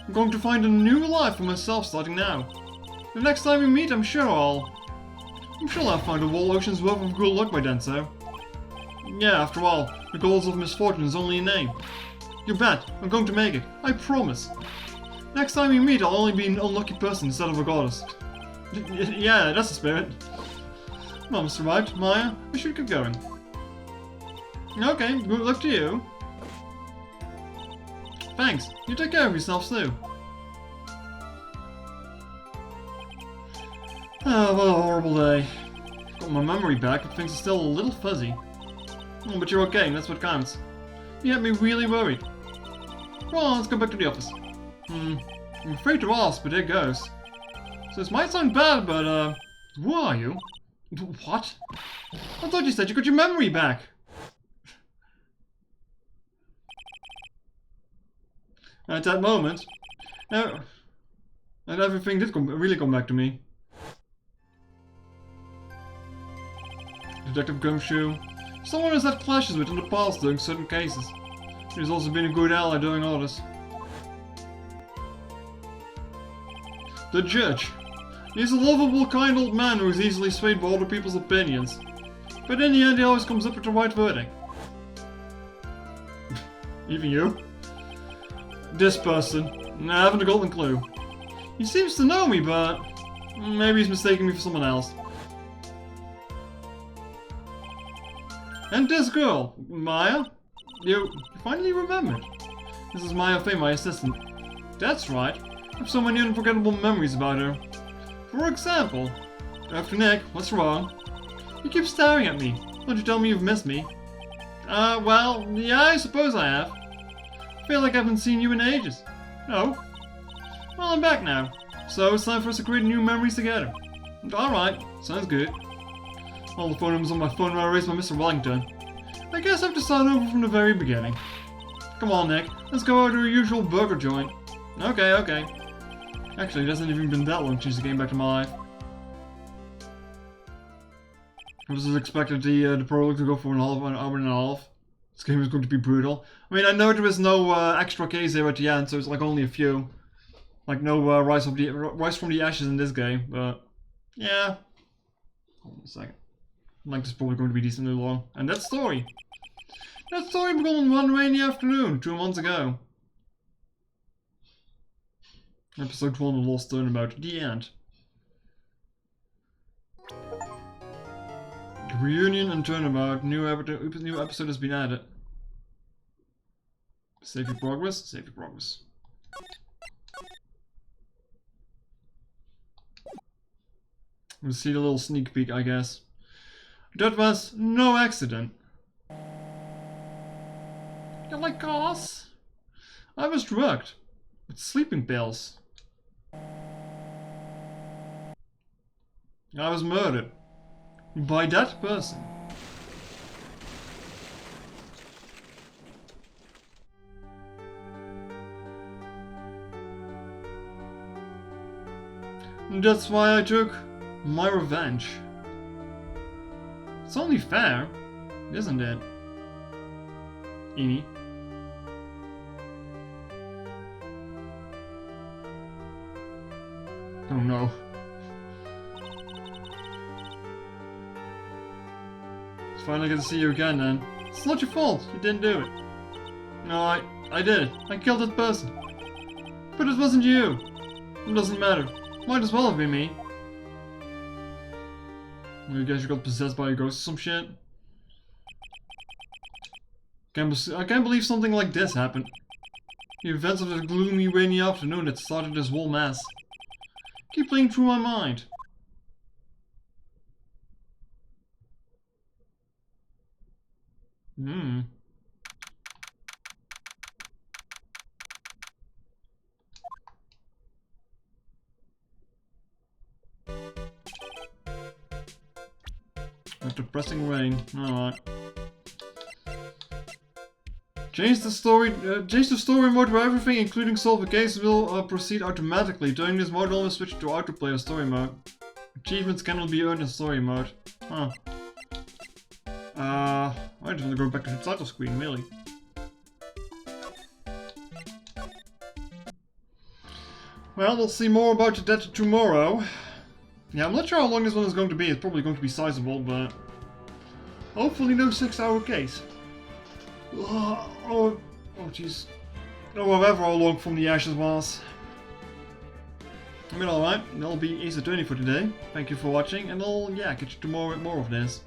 I'm going to find a new life for myself starting now. The next time we meet, I'm sure I'll have found a whole ocean's worth of good luck by then, sir. Yeah, after all, the Goddess of Misfortune is only a name. You bet, I'm going to make it. I promise. Next time we meet, I'll only be an unlucky person instead of a goddess. Yeah, that's the spirit. Come on, Mr. Wright, Maya, we should get going. Okay, good luck to you. Thanks, you take care of yourself too. Oh, what a horrible day. Got my memory back, but things are still a little fuzzy. Oh, but you're okay, that's what counts. You had me really worried. Well, let's go back to the office. I'm afraid to ask, but there goes. So this might sound bad, but, who are you? What? I thought you said you got your memory back. At that moment, and everything did really come back to me. Detective Gumshoe. Someone has had clashes with in the past during certain cases. He's also been a good ally during others. The judge. He's a lovable, kind old man who is easily swayed by other people's opinions. But in the end, he always comes up with the right verdict. Even you? This person. I haven't a golden clue. He seems to know me, but maybe he's mistaking me for someone else. And this girl, Maya? You finally remembered. This is Maya Fay, my assistant. That's right. I have so many unforgettable memories about her. For example, after Nick, what's wrong? You keep staring at me. Don't you tell me you've missed me? Well, yeah, I suppose I have. I feel like I haven't seen you in ages. Oh? Well, I'm back now. So it's time for us to create new memories together. Alright, sounds good. All the phone numbers on my phone were erased by Mr. Wellington. I guess I have to start over from the very beginning. Come on, Nick. Let's go out to our usual burger joint. Okay, okay. Actually, it hasn't even been that long since he came back to my life. I was expected the prologue to go for an hour and a half. This game is going to be brutal. I mean, I know there is no extra case here at the end, so it's like only a few. Like no rise from the ashes in this game, but yeah. Hold on a second. Like this is probably going to be decently long. And that story. That story began on one rainy afternoon 2 months ago. Episode 1 of Lost Turnabout. The end. Reunion and Turnabout. New episode has been added. Save your progress. Save your progress. We'll see the little sneak peek, I guess. That was no accident. You like cars? I was drugged with sleeping pills. I was murdered by that person. And that's why I took my revenge. It's only fair, isn't it? Amy. Oh no. It's finally good to see you again then. It's not your fault, you didn't do it. No, I did it. I killed that person. But it wasn't you. It doesn't matter. Might as well have been me. I guess you got possessed by a ghost or some shit. I can't believe something like this happened. The events of this gloomy rainy afternoon that started this whole mess. Keep playing through my mind. With depressing rain. Alright. Change the story mode where everything, including solve a case, will proceed automatically. During this mode, always switch to autoplay or story mode. Achievements cannot be earned in story mode. Huh. I just want to go back to the title screen, really. Well, we'll see more about that tomorrow. Yeah, I'm not sure how long this one is going to be. It's probably going to be sizable, but hopefully no 6-hour case. Oh, jeez. Oh, however how long From the Ashes was. I mean, alright, that'll be Ace Attorney for today. Thank you for watching, and I'll, catch you tomorrow with more of this.